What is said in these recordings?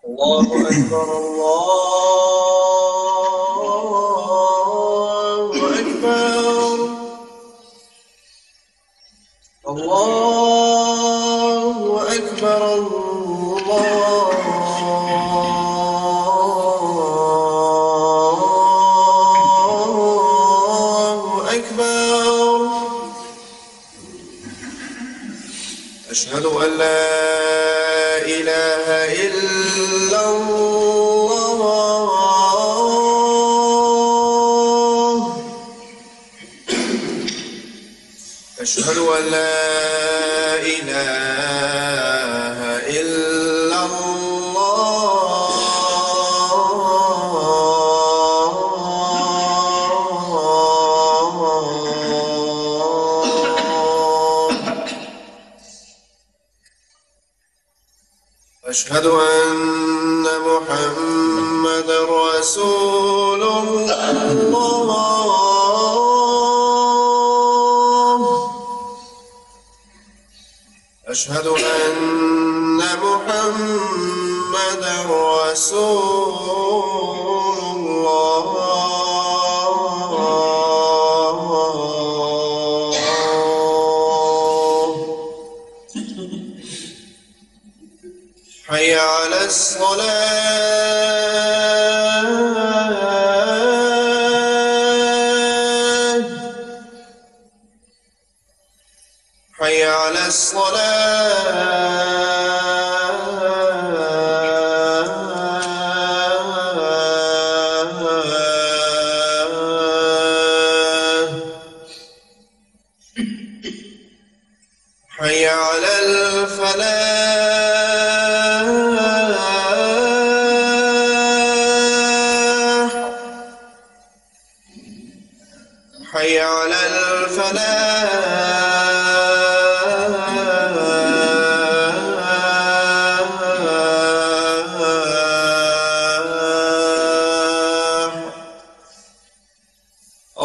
الله أكبر الله أكبر الله أكبر الله أكبر. أشهد أن لا إله إلا الله. أشهد أن لا إله إلا الله. أشهد أن محمدًا رسول الله. أشهد أن محمدًا رسول الله. حي على الصلاة. حي على الصلاة. حي على الفلاح. حي على الفلاح.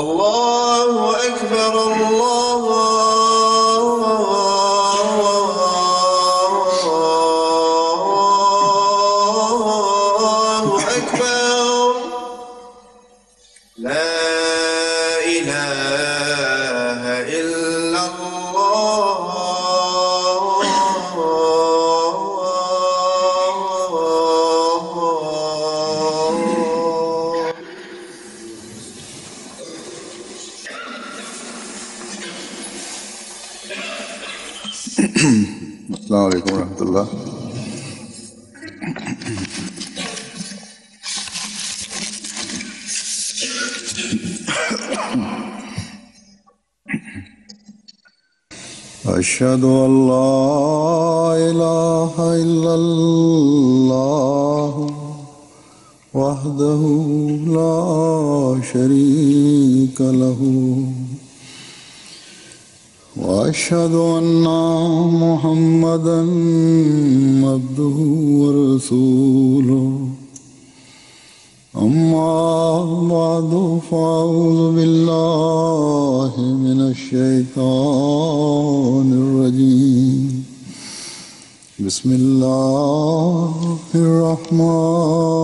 الله أكبر الله أكبر. لا إله إلا الله. السلام عليكم ورحمة الله. أشهد أن لا إله إلا الله وحده لا شريك له وأشهد أن محمدًا عبده ورسوله. أما بعد فأعوذ بالله من الشيطان الرجيم. بسم الله الرحمن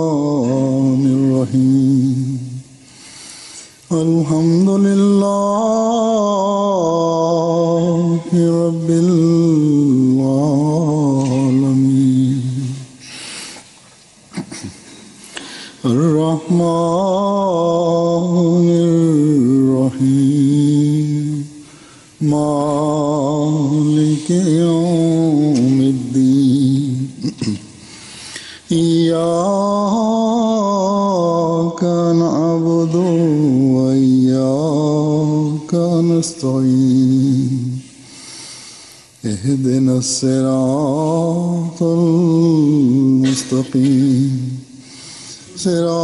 الرحيم. الحمد لله رب العالمين. الرحمن الرحيم. مالك يوم الدين. إياك نعبد وإياك نستعين اهدنا الصراط المستقيم صراط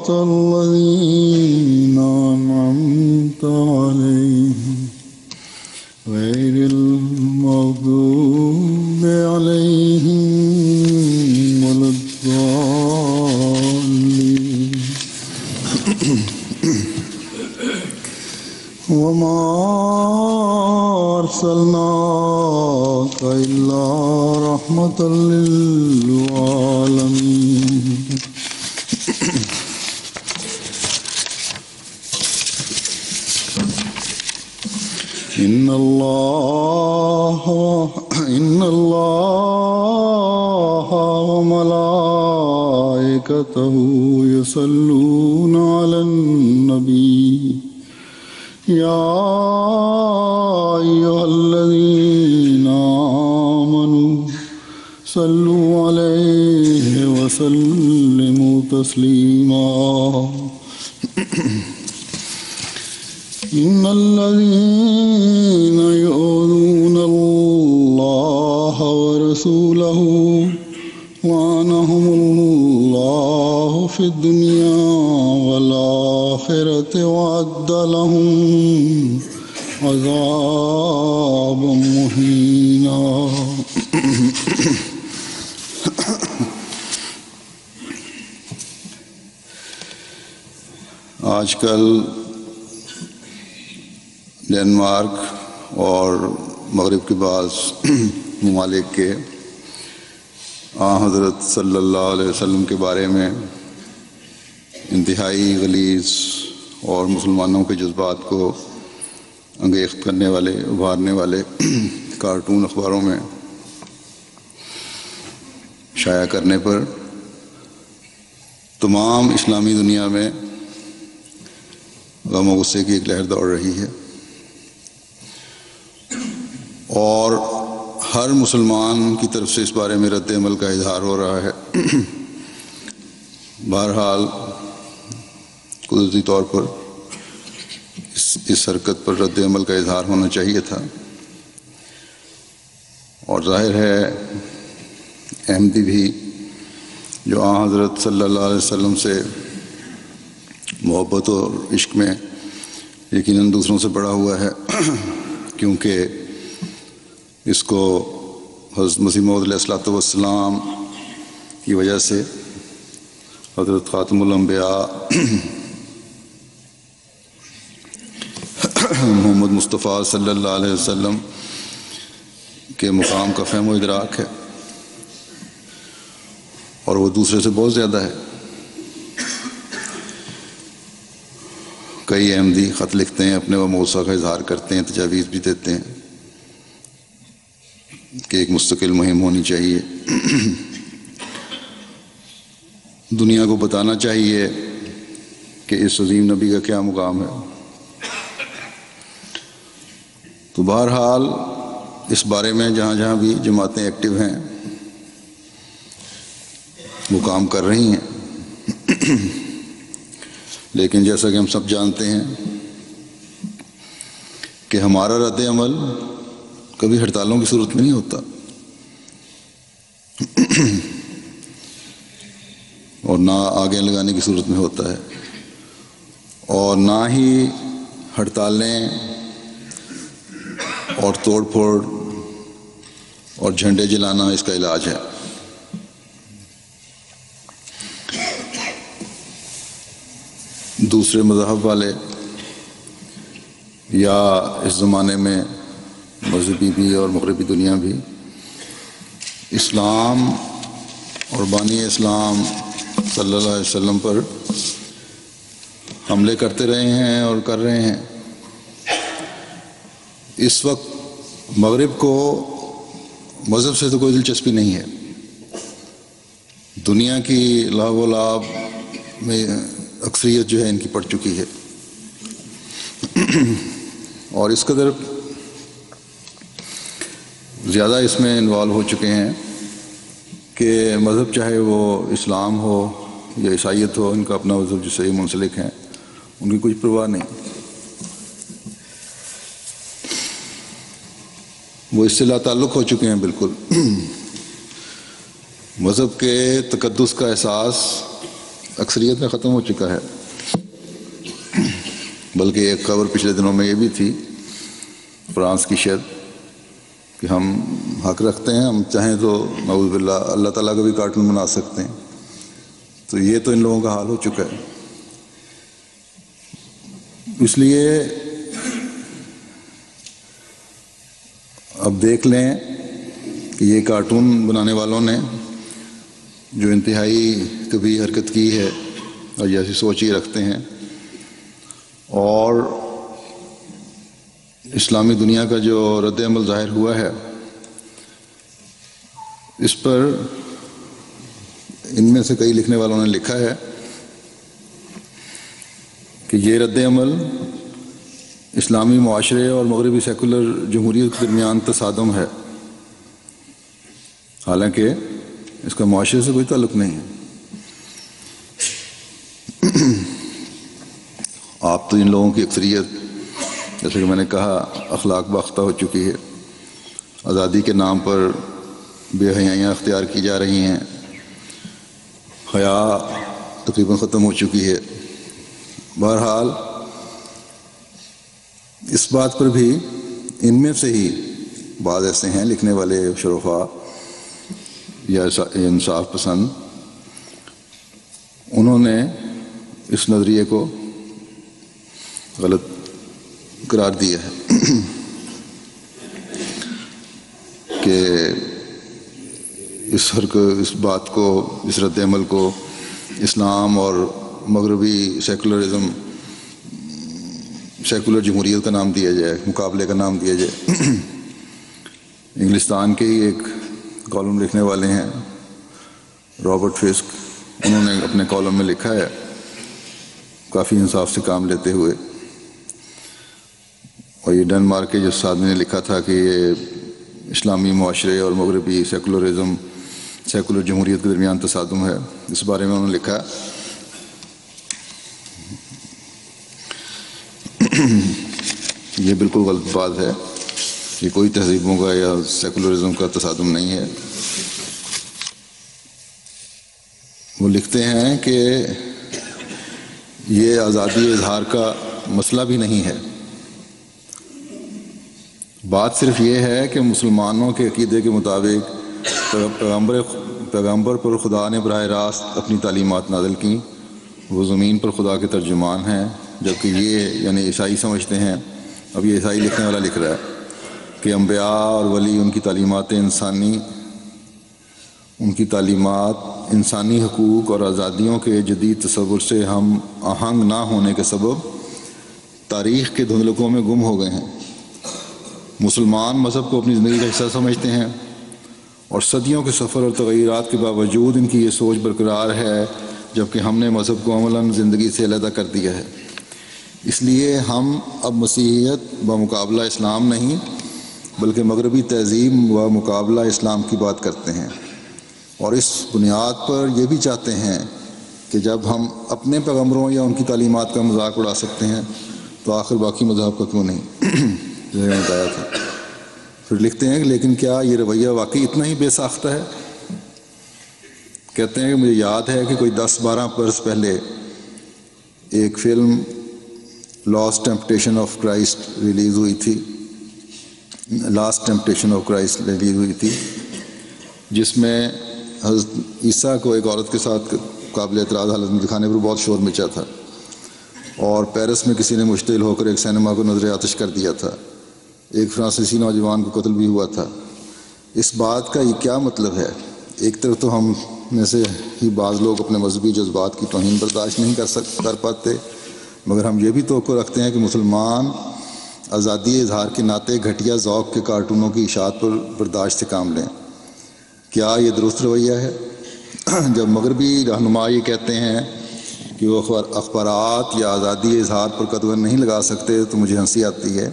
الذين أنعمت عليهم غير المغضوب عليهم ولا الضالين وما أرسلناك إلا رحمة للعالمين إن الله وملائكته يصلون على النبي يا أيها الذين آمنوا صلوا عليه وسلموا تسليما إن الذين يؤذون الله ورسوله لعنهم الله في الدنيا والآخرة وأعد لهم عذابا مهينا آج کل ڈنمارک اور مغرب کے بعض ممالک کے حضرت صلی اللہ علیہ وسلم کے بارے میں انتہائی غلیظ اور مسلمانوں کے جذبات کو انگیخت کرنے والے ابھارنے والے کارٹون اخباروں میں شائع کرنے پر تمام اسلامی دنیا میں غم و غصے کی ایک لہر دوڑ رہی ہے، اور ہر مسلمان کی طرف سے اس بارے میں رد عمل کا اظہار ہو رہا ہے۔ بہرحال قدرتی طور پر اس حرکت پر رد عمل کا اظہار ہونا چاہیے تھا، اور ظاہر ہے احمدی بھی جو حضرت صلی اللہ علیہ وسلم سے محبت اور عشق میں یقیناً دوسروں سے بڑا ہوا ہے، کیونکہ اس کو حضرت مسیح موعود علیہ الصلوۃ والسلام کی وجہ سے حضرت خاتم الانبیاء محمد مصطفیٰ صلی اللہ علیہ وسلم کے مقام کا فہم و ادراک ہے، اور وہ دوسرے سے بہت زیادہ ہے۔ کئی احمدی خط لکھتے ہیں، اپنے و موسیٰ کا اظہار کرتے ہیں، تجاویز بھی دیتے ہیں کہ ایک مستقل مہم ہونی چاہیے، دنیا کو بتانا چاہیے کہ اس عظیم نبی کا کیا مقام ہے۔ تو بہرحال اس بارے میں جہاں جہاں بھی جماعتیں ایکٹیو ہیں وہ کام کر رہی ہیں، لیکن جیسا کہ ہم سب جانتے ہیں کہ ہمارا رد عمل کبھی ہڑتالوں کی صورت میں نہیں ہوتا، اور نہ آگے لگانے کی صورت میں ہوتا ہے، اور نہ ہی ہڑتالیں اور توڑ پھوڑ اور جھنڈے جلانا اس کا علاج ہے۔ دوسرے مذہب والے یا اس زمانے میں مذہبی بھی اور مغربی دنیا بھی اسلام اور بانی اسلام صلی اللہ علیہ وسلم پر حملے کرتے رہے ہیں اور کر رہے ہیں۔ اس وقت مغرب کو مذہب سے تو کوئی دلچسپی نہیں ہے، دنیا کی لہو و لعب میں اکثریت جو ہے ان کی پڑ چکی ہے، اور اس قدر زیادہ اس میں انوالو ہو چکے ہیں کہ مذہب چاہے وہ اسلام ہو یا عیسائیت ہو، ان کا اپنا مذہب جس سے یہ منسلک ہیں، ان کی کچھ پرواہ نہیں۔ وہ اس سے لا تعلق ہو چکے ہیں بالکل. مذہب کے تقدس کا احساس اکثریت میں ختم ہو چکا ہے. بلکہ ایک خبر پچھلے دنوں میں یہ بھی تھی فرانس کی شہر کہ ہم حق رکھتے ہیں، ہم چاہیں تو نعوذ باللہ اللہ تعالیٰ کا بھی کارٹون بنا سکتے ہیں. تو یہ تو ان لوگوں کا حال ہو چکا ہے. اس لیے اب دیکھ لیں کہ یہ کارٹون بنانے والوں نے جو انتہائی کبھی حرکت کی ہے اور جیسی سوچ ہی رکھتے ہیں، اور اسلامی دنیا کا جو رد عمل ظاہر ہوا ہے، اس پر ان میں سے کئی لکھنے والوں نے لکھا ہے کہ یہ رد عمل اسلامی معاشرے اور مغربی سیکولر جمہوریت کے درمیان تصادم ہے، حالانکہ اس کا معاشرے سے کوئی تعلق نہیں ہے. آپ تو ان لوگوں کی اکثریت، جیسے کہ میں نے کہا، اخلاق باختہ ہو چکی ہے. آزادی کے نام پر بے حیائیاں اختیار کی جا رہی ہیں، حیا تقریباً ختم ہو چکی ہے. بہرحال اس بات پر بھی ان میں سے ہی بعض ایسے ہیں لکھنے والے شرفاء یا انصاف پسند، انہوں نے اس نظریے کو غلط قرار دیا ہے کہ اس بات کو، اس رد عمل کو اسلام اور مغربی سیکولر جمہوریت کا نام دیا جائے، مقابلے کا نام دیا جائے. انگلستان کے ہی ایک کالم لکھنے والے ہیں رابرٹ فسک، انہوں نے اپنے کالم میں لکھا ہے کافی انصاف سے کام لیتے ہوئے، اور یہ ڈنمارک کے جس آدمی نے لکھا تھا کہ یہ اسلامی معاشرے اور مغربی سیکولر جمہوریت کے درمیان تصادم ہے، اس بارے میں انہوں نے لکھا یہ بالکل غلط بات ہے. یہ کوئی تہذیبوں کا یا سیکولرزم کا تصادم نہیں ہے. وہ لکھتے ہیں کہ یہ آزادی اظہار کا مسئلہ بھی نہیں ہے، بات صرف یہ ہے کہ مسلمانوں کے عقیدے کے مطابق پیغمبر پر خدا نے براہ راست اپنی تعلیمات نازل کیں، وہ زمین پر خدا کے ترجمان ہیں، جبکہ یہ یعنی عیسائی سمجھتے ہیں، اب یہ عیسائی لکھنے والا لکھ رہا ہے کہ انبیاء اور ولی ان کی تعلیمات انسانی حقوق اور آزادیوں کے جدید تصور سے ہم آہنگ نہ ہونے کے سبب تاریخ کے دھندلکوں میں گم ہو گئے ہیں. مسلمان مذہب کو اپنی زندگی کا حصہ سمجھتے ہیں، اور صدیوں کے سفر اور تغیرات کے باوجود ان کی یہ سوچ برقرار ہے، جبکہ ہم نے مذہب کو عملاً زندگی سے علیحدہ کر دیا ہے. اس لیے ہم اب مسیحیت بمقابلہ اسلام نہیں بلکہ مغربی تہذیب و مقابلہ اسلام کی بات کرتے ہیں، اور اس بنیاد پر یہ بھی چاہتے ہیں کہ جب ہم اپنے پیغمبروں یا ان کی تعلیمات کا مذاق اڑا سکتے ہیں تو آخر باقی مذہب کا کیوں نہیں، جیسے میں نے بتایا تھا. پھر لکھتے ہیں کہ لیکن کیا یہ رویہ واقعی اتنا ہی بے ساختہ ہے؟ کہتے ہیں کہ مجھے یاد ہے کہ کوئی 10-12 برس پہلے ایک film last temptation of Christ release ہوئی تھی، جس میں حضرت عیسیٰ کو ایک عورت کے ساتھ قابل اعتراض حالت میں دکھانے پر بہت شور مچا تھا، اور پیرس میں کسی نے مشتعل ہو کر ایک سینما کو نظر آتش کر دیا تھا. ایک فرانسیسی نوجوان کو قتل بھی ہوا تھا. اس بات کا یہ کیا مطلب ہے؟ ایک طرف تو ہم میں سے ہی بعض لوگ اپنے مذہبی جذبات کی توہین برداشت نہیں کر پاتے، مگر ہم یہ بھی توقع رکھتے ہیں کہ مسلمان آزادی اظہار کے ناطے گھٹیا ذوق کے کارٹونوں کی اشاعت پر برداشت سے کام لیں. کیا یہ درست رویہ ہے؟ جب مغربی رہنما یہ کہتے ہیں کہ وہ اخبارات یا آزادی اظہار پر قدغن نہیں لگا سکتے تو مجھے ہنسی آتی ہے.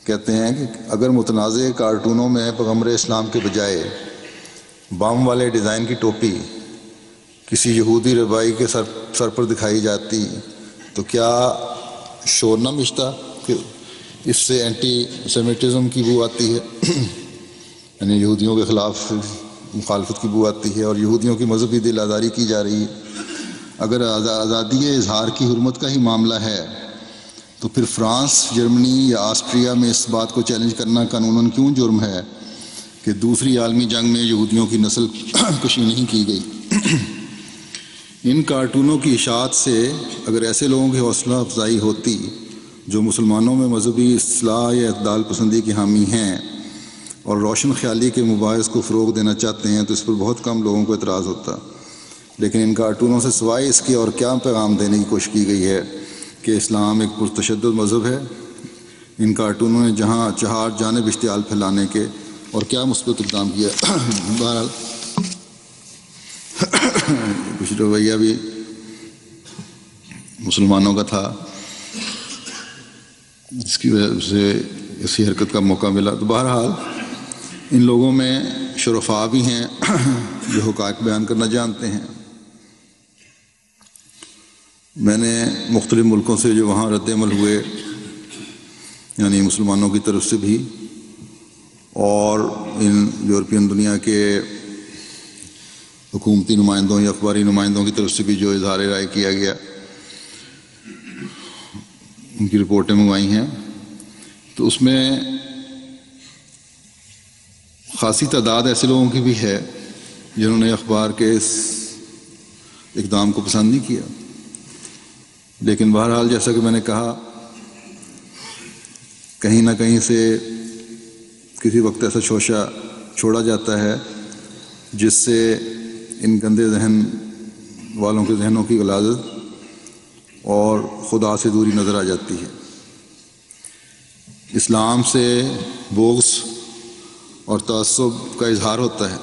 کہتے ہیں کہ اگر متنازع کارٹونوں میں پیغمبر اسلام کے بجائے بام والے ڈیزائن کی ٹوپی کسی یہودی ربائی کے سر پر دکھائی جاتی تو کیا شور نہ مچتا کہ اس سے اینٹی سیمیٹزم کی بو آتی ہے، یعنی یہودیوں کے خلاف مخالفت کی بو آتی ہے، اور یہودیوں کی مذہبی دل آزاری کی جا رہی ہے۔ اگر آزادی اظہار کی حرمت کا ہی معاملہ ہے تو پھر فرانس، جرمنی یا آسٹریا میں اس بات کو چیلنج کرنا قانوناً کیوں جرم ہے کہ دوسری عالمی جنگ میں یہودیوں کی نسل کشی نہیں کی گئی؟ ان کارٹونوں کی اشاعت سے اگر ایسے لوگوں کی حوصلہ افزائی ہوتی جو مسلمانوں میں مذہبی اصلاح یا اعتدال پسندی کے حامی ہیں اور روشن خیالی کے مباحث کو فروغ دینا چاہتے ہیں، تو اس پر بہت کم لوگوں کو اعتراض ہوتا۔ لیکن ان کارٹونوں سے سوائے اس کے اور کیا پیغام دینے کی کوشش کی گئی ہے کہ اسلام ایک پرتشدد مذہب ہے؟ ان کارٹونوں نے جہاں چہار جانب اشتعال پھیلانے کے اور کیا مثبت اقدام کیا؟ بہرحال کچھ رویہ بھی مسلمانوں کا تھا جس کی وجہ سے اسی حرکت کا موقع ملا۔ تو بہرحال ان لوگوں میں شرفاء بھی ہیں جو حقائق بیان کرنا جانتے ہیں۔ میں نے مختلف ملکوں سے جو وہاں رد عمل ہوئے، یعنی مسلمانوں کی طرف سے بھی اور ان یورپین دنیا کے حکومتی نمائندوں یا اخباری نمائندوں کی طرف سے بھی جو اظہار رائے کیا گیا، ان کی رپورٹیں منگوائی ہیں، تو اس میں خاصی تعداد ایسے لوگوں کی بھی ہے جنہوں نے اخبار کے اس اقدام کو پسند نہیں کیا۔ لیکن بہرحال جیسا کہ میں نے کہا، کہیں نہ کہیں سے کسی وقت ایسا شوشہ چھوڑا جاتا ہے جس سے ان گندے ذہن والوں کے ذہنوں کی غلاظت اور خدا سے دوری نظر آ جاتی ہے۔ اسلام سے بغض اور تعصب کا اظہار ہوتا ہے،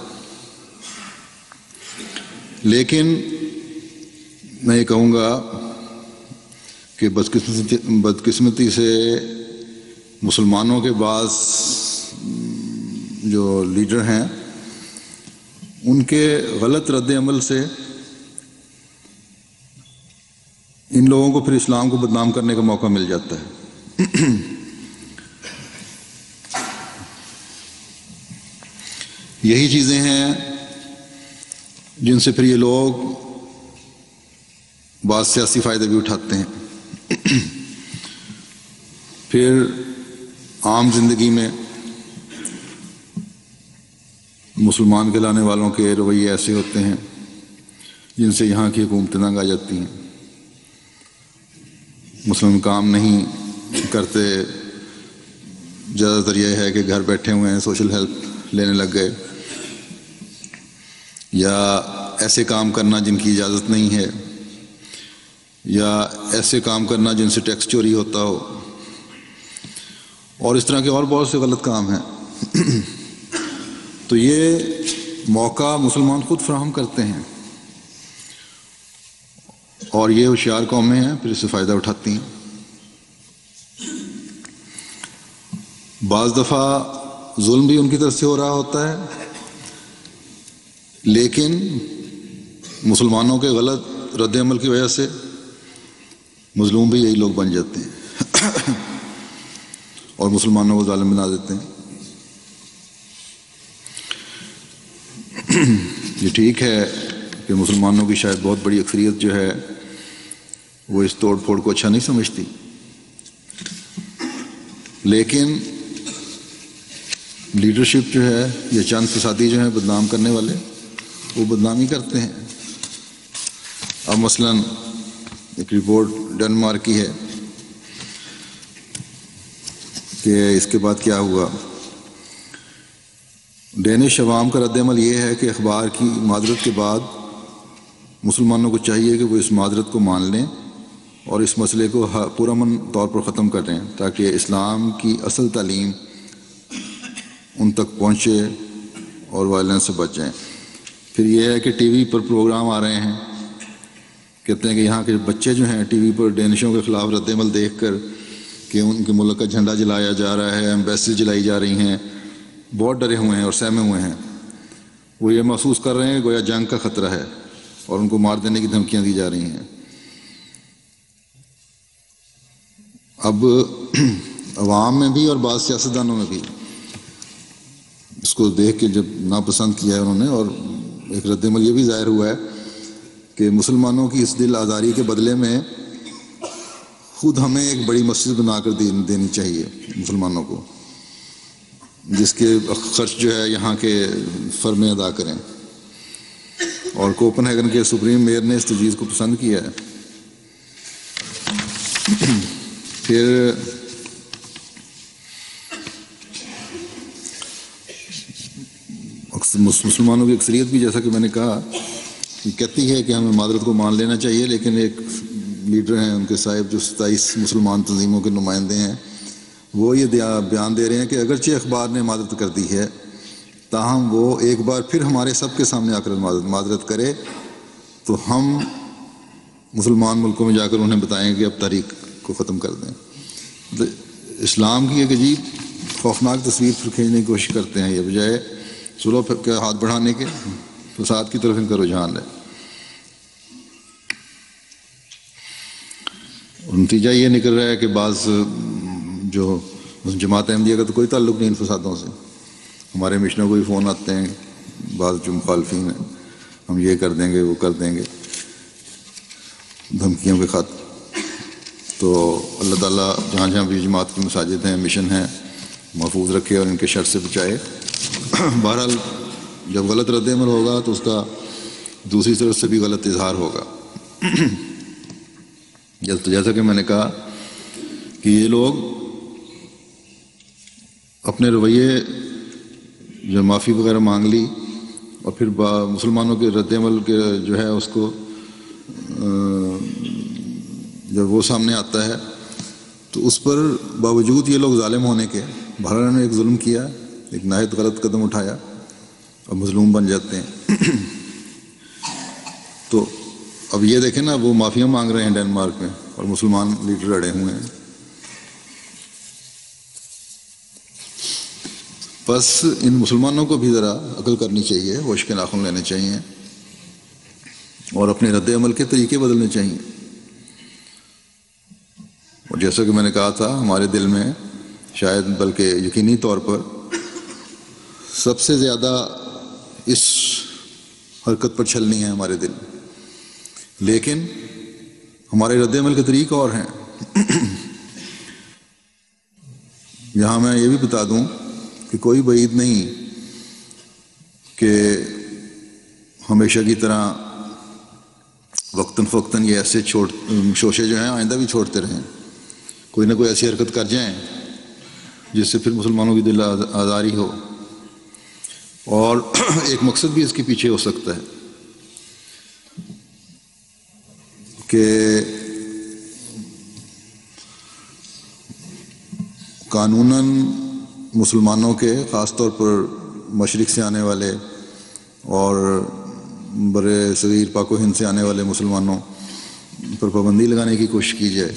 لیکن میں یہ کہوں گا کہ بدقسمتی سے مسلمانوں کے بعض جو لیڈر ہیں ان کے غلط رد عمل سے ان لوگوں کو پھر اسلام کو بدنام کرنے کا موقع مل جاتا ہے۔ یہی چیزیں ہیں جن سے پھر یہ لوگ بعض سیاسی فائدے بھی اٹھاتے ہیں۔ پھر عام زندگی میں مسلمان کہلانے والوں کے رویے ایسے ہوتے ہیں جن سے یہاں کی حکومتیں تنگ آ جاتی ہیں۔ مسلم کام نہیں کرتے، زیادہ تر یہ ہے کہ گھر بیٹھے ہوئے ہیں، سوشل ہیلپ لینے لگ گئے، یا ایسے کام کرنا جن کی اجازت نہیں ہے، یا ایسے کام کرنا جن سے ٹیکس چوری ہوتا ہو، اور اس طرح کے اور بہت سے غلط کام ہیں۔ تو یہ موقع مسلمان خود فراہم کرتے ہیں، اور یہ ہوشیار قومیں ہیں پھر اس سے فائدہ اٹھاتی ہیں۔ بعض دفعہ ظلم بھی ان کی طرف سے ہو رہا ہوتا ہے، لیکن مسلمانوں کے غلط رد عمل کی وجہ سے مظلوم بھی یہی لوگ بن جاتے ہیں اور مسلمانوں کو ظالم بنا دیتے ہیں۔ یہ ٹھیک ہے کہ مسلمانوں کی شاید بہت بڑی اکثریت جو ہے وہ اس توڑ پھوڑ کو اچھا نہیں سمجھتی، لیکن لیڈرشپ جو ہے یا چند فسادی جو ہیں بدنام کرنے والے، وہ بدنامی کرتے ہیں۔ اب مثلا ایک رپورٹ ڈنمارک کی ہے کہ اس کے بعد کیا ہوا۔ ڈینش عوام کا رد عمل یہ ہے کہ اخبار کی معذرت کے بعد مسلمانوں کو چاہیے کہ وہ اس معذرت کو مان لیں اور اس مسئلے کو پرامن طور پر ختم کریں تاکہ اسلام کی اصل تعلیم ان تک پہنچے اور وائلنس سے بچ جائیں۔ پھر یہ ہے کہ ٹی وی پر پروگرام آ رہے ہیں، کہتے ہیں کہ یہاں کے بچے جو ہیں ٹی وی پر ڈینشوں کے خلاف رد عمل دیکھ کر کہ ان کے ملک کا جھنڈا جلایا جا رہا ہے، ایمبیسی جلائی جا رہی ہیں، بہت ڈرے ہوئے ہیں اور سہمے ہوئے ہیں۔ وہ یہ محسوس کر رہے ہیں گویا جنگ کا خطرہ ہے اور ان کو مار دینے کی دھمکیاں دی جا رہی ہیں۔ اب عوام میں بھی اور بعض سیاستدانوں میں بھی اس کو دیکھ کے جب ناپسند کیا ہے انہوں نے، اور ایک رد عمل یہ بھی ظاہر ہوا ہے کہ مسلمانوں کی اس دل آزاری کے بدلے میں خود ہمیں ایک بڑی مسجد بنا کر دینی چاہیے مسلمانوں کو، جس کے خرچ جو ہے یہاں کے فرمیں ادا کریں، اور کوپن ہیگن کے سپریم میئر نے اس تجویز کو پسند کیا ہے۔ پھر مسلمانوں کی اکثریت بھی، جیسا کہ میں نے کہا، کہتی ہے کہ ہمیں معذرت کو مان لینا چاہیے، لیکن ایک لیڈر ہیں ان کے صاحب جو 27 مسلمان تنظیموں کے نمائندے ہیں، وہ یہ بیان دے رہے ہیں کہ اگرچہ اخبار نے معذرت کر دی ہے، تاہم وہ ایک بار پھر ہمارے سب کے سامنے آ کر معذرت کرے تو ہم مسلمان ملکوں میں جا کر انہیں بتائیں کہ اب تحریک کو ختم کر دیں۔ اسلام کی ایک عجیب خوفناک تصویر پھر کھینچنے کی کوشش کرتے ہیں، یہ بجائے صلح کے ہاتھ بڑھانے کے فساد کی طرف ان کا رجحان ہے۔ اور نتیجہ یہ نکل رہا ہے کہ بعض جو جماعت احمدیہ کا تو کوئی تعلق نہیں ان فسادوں سے، ہمارے مشنوں کو بھی فون آتے ہیں، بعض جو مخالفین ہیں، ہم یہ کر دیں گے وہ کر دیں گے، دھمکیوں کے خط۔ تو اللہ تعالیٰ جہاں جہاں بھی جماعت کی مساجد ہیں، مشن ہیں، محفوظ رکھے اور ان کے شر سے بچائے۔ بہرحال جب غلط رد عمل ہوگا تو اس کا دوسری طرف سے بھی غلط اظہار ہوگا۔ جیسا کہ میں نے کہا کہ یہ لوگ اپنے رویے جو معافی وغیرہ مانگ لی اور پھر مسلمانوں کے رد عمل کے جو ہے اس کو جب وہ سامنے آتا ہے تو اس پر باوجود یہ لوگ ظالم ہونے کے، بہرحال انہوں نے ایک ظلم کیا، ایک نہایت غلط قدم اٹھایا اور مظلوم بن جاتے ہیں۔ تو اب یہ دیکھیں نا، وہ معافیاں مانگ رہے ہیں ڈنمارک میں اور مسلمان لیڈر اڑے ہوئے ہیں۔ بس ان مسلمانوں کو بھی ذرا عقل کرنی چاہیے، ہوش کے ناخن لینے چاہیے اور اپنے رد عمل کے طریقے بدلنے چاہیے۔ اور جیسا کہ میں نے کہا تھا، ہمارے دل میں شاید بلکہ یقینی طور پر سب سے زیادہ اس حرکت پر چھلنی ہے ہمارے دل، لیکن ہمارے رد عمل کے طریقے اور ہیں۔ یہاں میں یہ بھی بتا دوں کہ کوئی بعید نہیں کہ ہمیشہ کی طرح وقتاً فوقتاً یہ ایسے شوشے جو ہیں آئندہ بھی چھوڑتے رہیں، کوئی نہ کوئی ایسی حرکت کر جائیں جس سے پھر مسلمانوں کی دل آزاری ہو، اور ایک مقصد بھی اس کے پیچھے ہو سکتا ہے کہ قانوناً مسلمانوں کے، خاص طور پر مشرق سے آنے والے اور برِ صغیر پاک و ہند سے آنے والے مسلمانوں پر پابندی لگانے کی کوشش کی جائے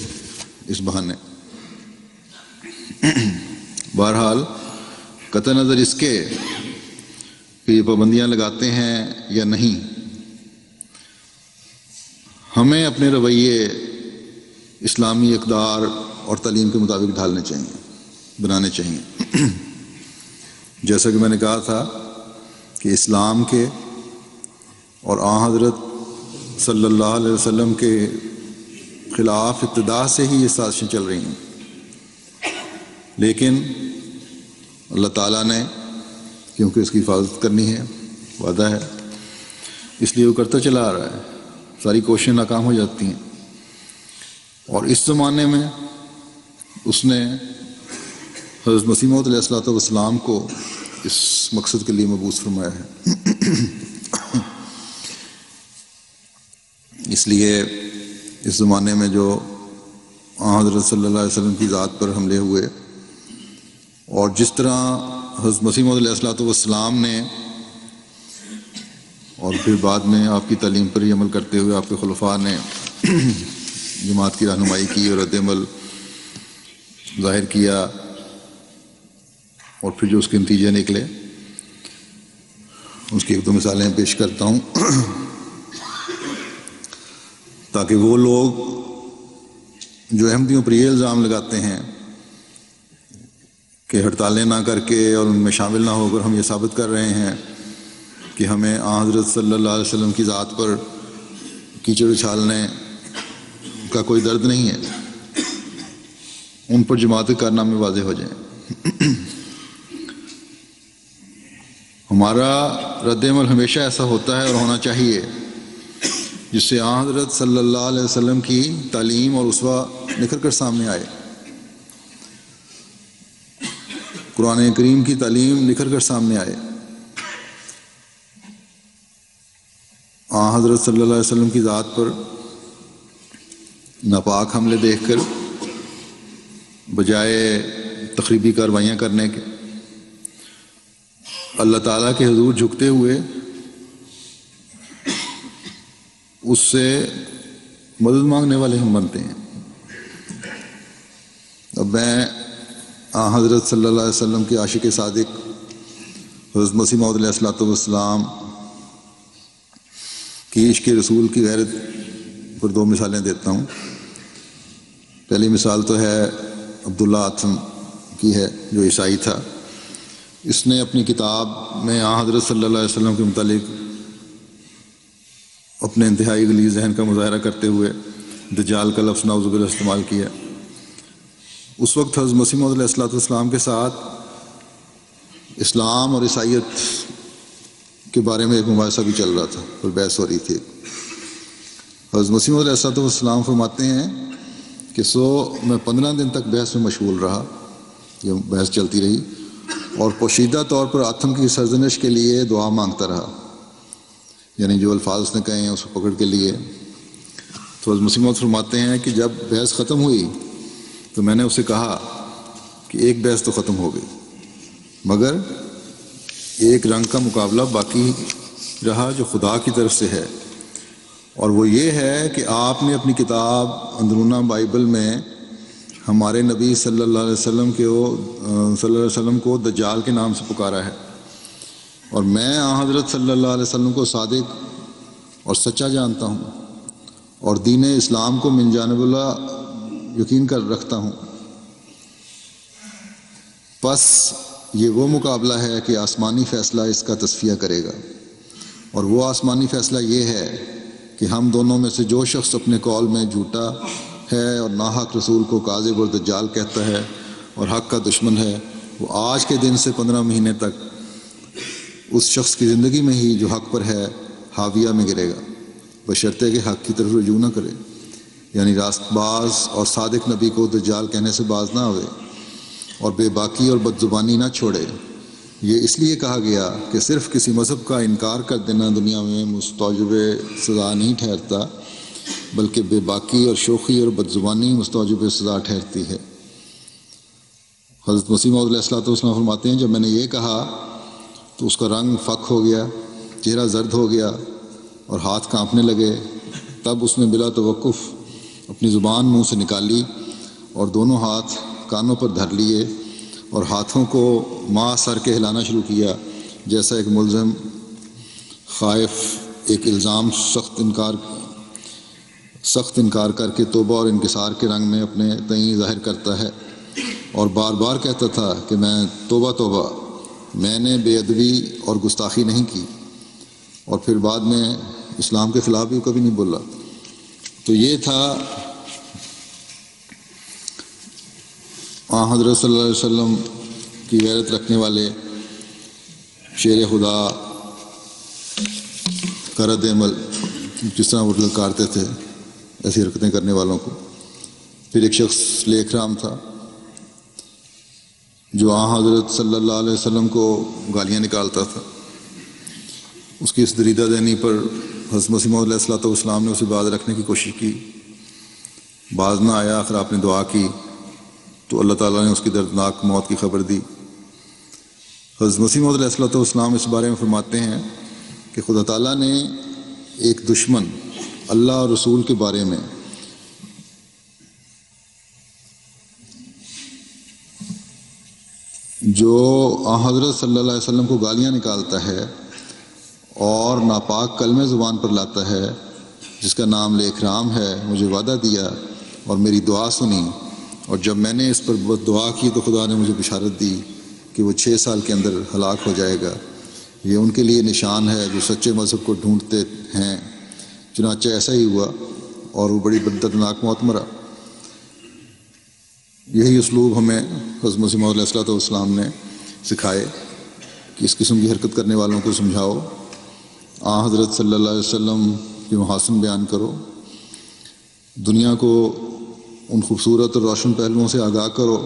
اس بہانے۔ بہرحال قطع نظر اس کے کہ یہ پابندیاں لگاتے ہیں یا نہیں، ہمیں اپنے رویے اسلامی اقدار اور تعلیم کے مطابق ڈھالنے چاہیے، بنانے چاہیے۔ جیسا کہ میں نے کہا تھا کہ اسلام کے اور آن حضرت صلی اللہ علیہ وسلم کے خلاف ابتدا سے ہی یہ سازشیں چل رہی ہیں، لیکن اللہ تعالیٰ نے کیونکہ اس کی حفاظت کرنی ہے، وعدہ ہے، اس لیے وہ کرتا چلا آ رہا ہے، ساری کوششیں ناکام ہو جاتی ہیں، اور اس زمانے میں اس نے حضرت مسیح موعود علیہ الصلوۃ والسلام کو اس مقصد کے لیے مبعوث فرمایا ہے۔ اس لیے اس زمانے میں جو حضرت صلی اللہ علیہ وسلم کی ذات پر حملے ہوئے، اور جس طرح حضرت مسیح موعود علیہ الصلوۃ والسلام نے اور پھر بعد میں آپ کی تعلیم پر ہی عمل کرتے ہوئے آپ کے خلفاء نے جماعت کی رہنمائی کی اور رد عمل ظاہر کیا، اور پھر جو اس کے نتیجے نکلے اس کی ایک دو مثالیں پیش کرتا ہوں تاکہ وہ لوگ جو احمدیوں پر یہ الزام لگاتے ہیں کہ ہڑتالیں نہ کر کے اور ان میں شامل نہ ہو کر ہم یہ ثابت کر رہے ہیں کہ ہمیں حضرت صلی اللہ علیہ وسلم کی ذات پر کیچڑ اچھالنے کا کوئی درد نہیں ہے، ان پر جماعت کارنامے واضح ہو جائیں۔ ہمارا رد عمل ہمیشہ ایسا ہوتا ہے اور ہونا چاہیے جس سے حضرت صلی اللہ علیہ وسلم کی تعلیم اور اسوہ نکھر کر سامنے آئے، قرآن کریم کی تعلیم نکھر کر سامنے آئے، حضرت صلی اللہ علیہ وسلم کی ذات پر ناپاک حملے دیکھ کر بجائے تخریبی کارروائیاں کرنے کے اللہ تعالیٰ کے حضور جھکتے ہوئے اس سے مدد مانگنے والے ہم بنتے ہیں۔ اب میں حضرت صلی اللہ علیہ وسلم کے عاشق صادق حضرت مسیح موعود علیہ السلام کی عشق رسول کی غیرت پر دو مثالیں دیتا ہوں۔ پہلی مثال تو ہے عبداللہ آتھم کی ہے، جو عیسائی تھا۔ اس نے اپنی کتاب میں حضرت صلی اللہ علیہ وسلم کے متعلق اپنے انتہائی غلیظ ذہن کا مظاہرہ کرتے ہوئے دجال کا لفظ نعوذ باللہ استعمال کیا۔ اس وقت حضرت مسیح موعود علیہ السلام کے ساتھ اسلام اور عیسائیت کے بارے میں ایک مباحثہ بھی چل رہا تھا اور بحث ہو رہی تھی۔ حضرت مسیح موعود علیہ السلام فرماتے ہیں کہ میں 15 دن تک بحث میں مشغول رہا، یہ بحث چلتی رہی، اور پوشیدہ طور پر آتم کی سرزنش کے لیے دعا مانگتا رہا، یعنی جو الفاظ اس نے کہے ہیں اس کو پکڑ کے لیے۔ تو حضرت مسیح موعود فرماتے ہیں کہ جب بحث ختم ہوئی تو میں نے اسے کہا کہ ایک بحث تو ختم ہو گئی، مگر ایک رنگ کا مقابلہ باقی رہا جو خدا کی طرف سے ہے، اور وہ یہ ہے کہ آپ نے اپنی کتاب اندرونہ بائبل میں ہمارے نبی صلی اللہ علیہ وسلم کو دجال کے نام سے پکارا ہے، اور میں حضرت صلی اللہ علیہ وسلم کو صادق اور سچا جانتا ہوں، اور دین اسلام کو من جانب اللہ یقین کر رکھتا ہوں۔ پس یہ وہ مقابلہ ہے کہ آسمانی فیصلہ اس کا تصفیہ کرے گا، اور وہ آسمانی فیصلہ یہ ہے کہ ہم دونوں میں سے جو شخص اپنے قول میں جھوٹا ہے اور ناحق رسول کو کاذب اور دجال کہتا ہے اور حق کا دشمن ہے، وہ آج کے دن سے 15 مہینے تک اس شخص کی زندگی میں ہی جو حق پر ہے حاویہ میں گرے گا، بشرطے کہ حق کی طرف رجوع نہ کرے، یعنی راست باز اور صادق نبی کو دجال کہنے سے باز نہ آوے اور بے باکی اور بد زبانی نہ چھوڑے۔ یہ اس لیے کہا گیا کہ صرف کسی مذہب کا انکار کر دینا دنیا میں مستوجب سزا نہیں ٹھہرتا، بلکہ بے باکی اور شوخی اور بد زبانی مستوجب سزا ٹھہرتی ہے۔ حضرت مسیح موعود علیہ السلام فرماتے ہیں جب میں نے یہ کہا تو اس کا رنگ فک ہو گیا، چہرہ زرد ہو گیا اور ہاتھ کانپنے لگے۔ تب اس نے بلا توقف اپنی زبان منہ سے نکالی اور دونوں ہاتھ کانوں پر دھر لیے اور ہاتھوں کو ماں سر کے ہلانا شروع کیا، جیسا ایک ملزم خائف ایک الزام سخت انکار کر کے توبہ اور انکسار کے رنگ میں اپنے تئیں ظاہر کرتا ہے، اور بار بار کہتا تھا کہ میں توبہ توبہ، میں نے بے ادبی اور گستاخی نہیں کی، اور پھر بعد میں اسلام کے خلاف بھی کبھی نہیں بولا۔ تو یہ تھا حضرت صلی اللہ علیہ وسلم کی غیرت رکھنے والے شیر خدا کا رد عمل، جس طرح وہ للکارتے تھے ایسی حرکتیں کرنے والوں کو۔ پھر ایک شخص لیکھ رام تھا جو حضرت صلی اللہ علیہ وسلم کو گالیاں نکالتا تھا۔ اس کی اس دریدہ ذہنی پر حضرت مسیح موعود علیہ السلام نے اسے باز رکھنے کی کوشش کی، باز نہ آیا، آخر آپ نے دعا کی تو اللہ تعالیٰ نے اس کی دردناک موت کی خبر دی۔ حضرت مسیح موعود علیہ السلام اس بارے میں فرماتے ہیں کہ خدا تعالیٰ نے ایک دشمن اللہ اور رسول کے بارے میں جو حضرت صلی اللہ علیہ وسلم کو گالیاں نکالتا ہے اور ناپاک کلمے زبان پر لاتا ہے، جس کا نام لیکھ رام ہے، مجھے وعدہ دیا اور میری دعا سنی اور جب میں نے اس پر بد دعا کی تو خدا نے مجھے بشارت دی کہ وہ 6 سال کے اندر ہلاک ہو جائے گا۔ یہ ان کے لیے نشان ہے جو سچے مذہب کو ڈھونڈتے ہیں۔ چنانچہ ایسا ہی ہوا اور وہ بڑی دردناک موت مرا۔ یہی اسلوب ہمیں حضرت مسیح موعود علیہ الصلوۃ والسلام نے سکھائے کہ اس قسم کی حرکت کرنے والوں کو سمجھاؤ، حضرت صلی اللہ علیہ وسلم کے محاسن بیان کرو، دنیا کو ان خوبصورت اور روشن پہلوؤں سے آگاہ کرو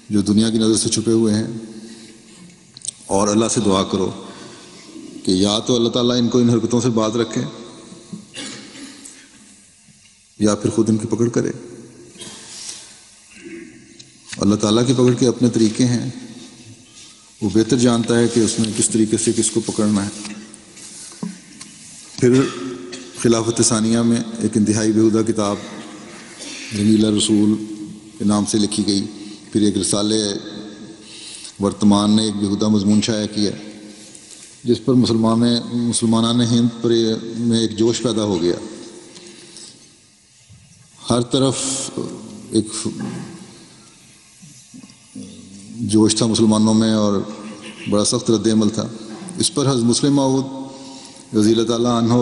جو دنیا کی نظر سے چھپے ہوئے ہیں، اور اللہ سے دعا کرو کہ یا تو اللہ تعالیٰ ان کو ان حرکتوں سے باز رکھے یا پھر خود ان کی پکڑ کرے۔ اللہ تعالیٰ کی پکڑ کے اپنے طریقے ہیں، وہ بہتر جانتا ہے کہ اس نے کس طریقے سے کس کو پکڑنا ہے۔ پھر خلافت ثانیہ میں ایک انتہائی بیہودہ کتاب جمیل رسول کے نام سے لکھی گئی، پھر ایک رسالے ورتمان نے ایک بیہودہ مضمون شائع کیا جس پر مسلمانان ہند پر میں ایک جوش پیدا ہو گیا۔ ہر طرف ایک جوش تھا مسلمانوں میں اور بڑا سخت رد عمل تھا۔ اس پر حضرت مسلم موعود رضی اللہ تعالیٰ عنہ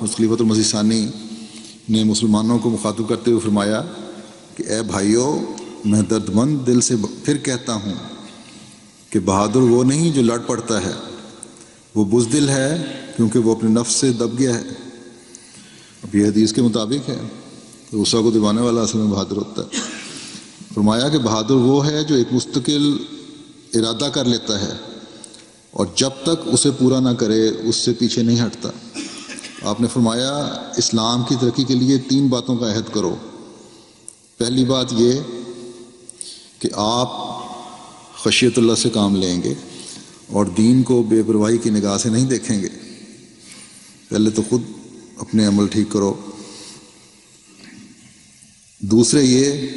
خلیفۃ المسیح ثانی نے مسلمانوں کو مخاطب کرتے ہوئے فرمایا کہ اے بھائیو، میں درد مند دل سے پھر کہتا ہوں کہ بہادر وہ نہیں جو لڑ پڑتا ہے، وہ بزدل ہے کیونکہ وہ اپنے نفس سے دب گیا ہے۔ اب یہ حدیث کے مطابق ہے، تو غصہ کو دبانے والا اصل میں بہادر ہوتا ہے۔ فرمایا کہ بہادر وہ ہے جو ایک مستقل ارادہ کر لیتا ہے اور جب تک اسے پورا نہ کرے اس سے پیچھے نہیں ہٹتا۔ آپ نے فرمایا اسلام کی ترقی کے لیے 3 باتوں کا عہد کرو۔ پہلی بات یہ کہ آپ خشیت اللہ سے کام لیں گے اور دین کو بے پرواہی کی نگاہ سے نہیں دیکھیں گے۔ پہلے تو خود اپنے عمل ٹھیک کرو۔ دوسرے یہ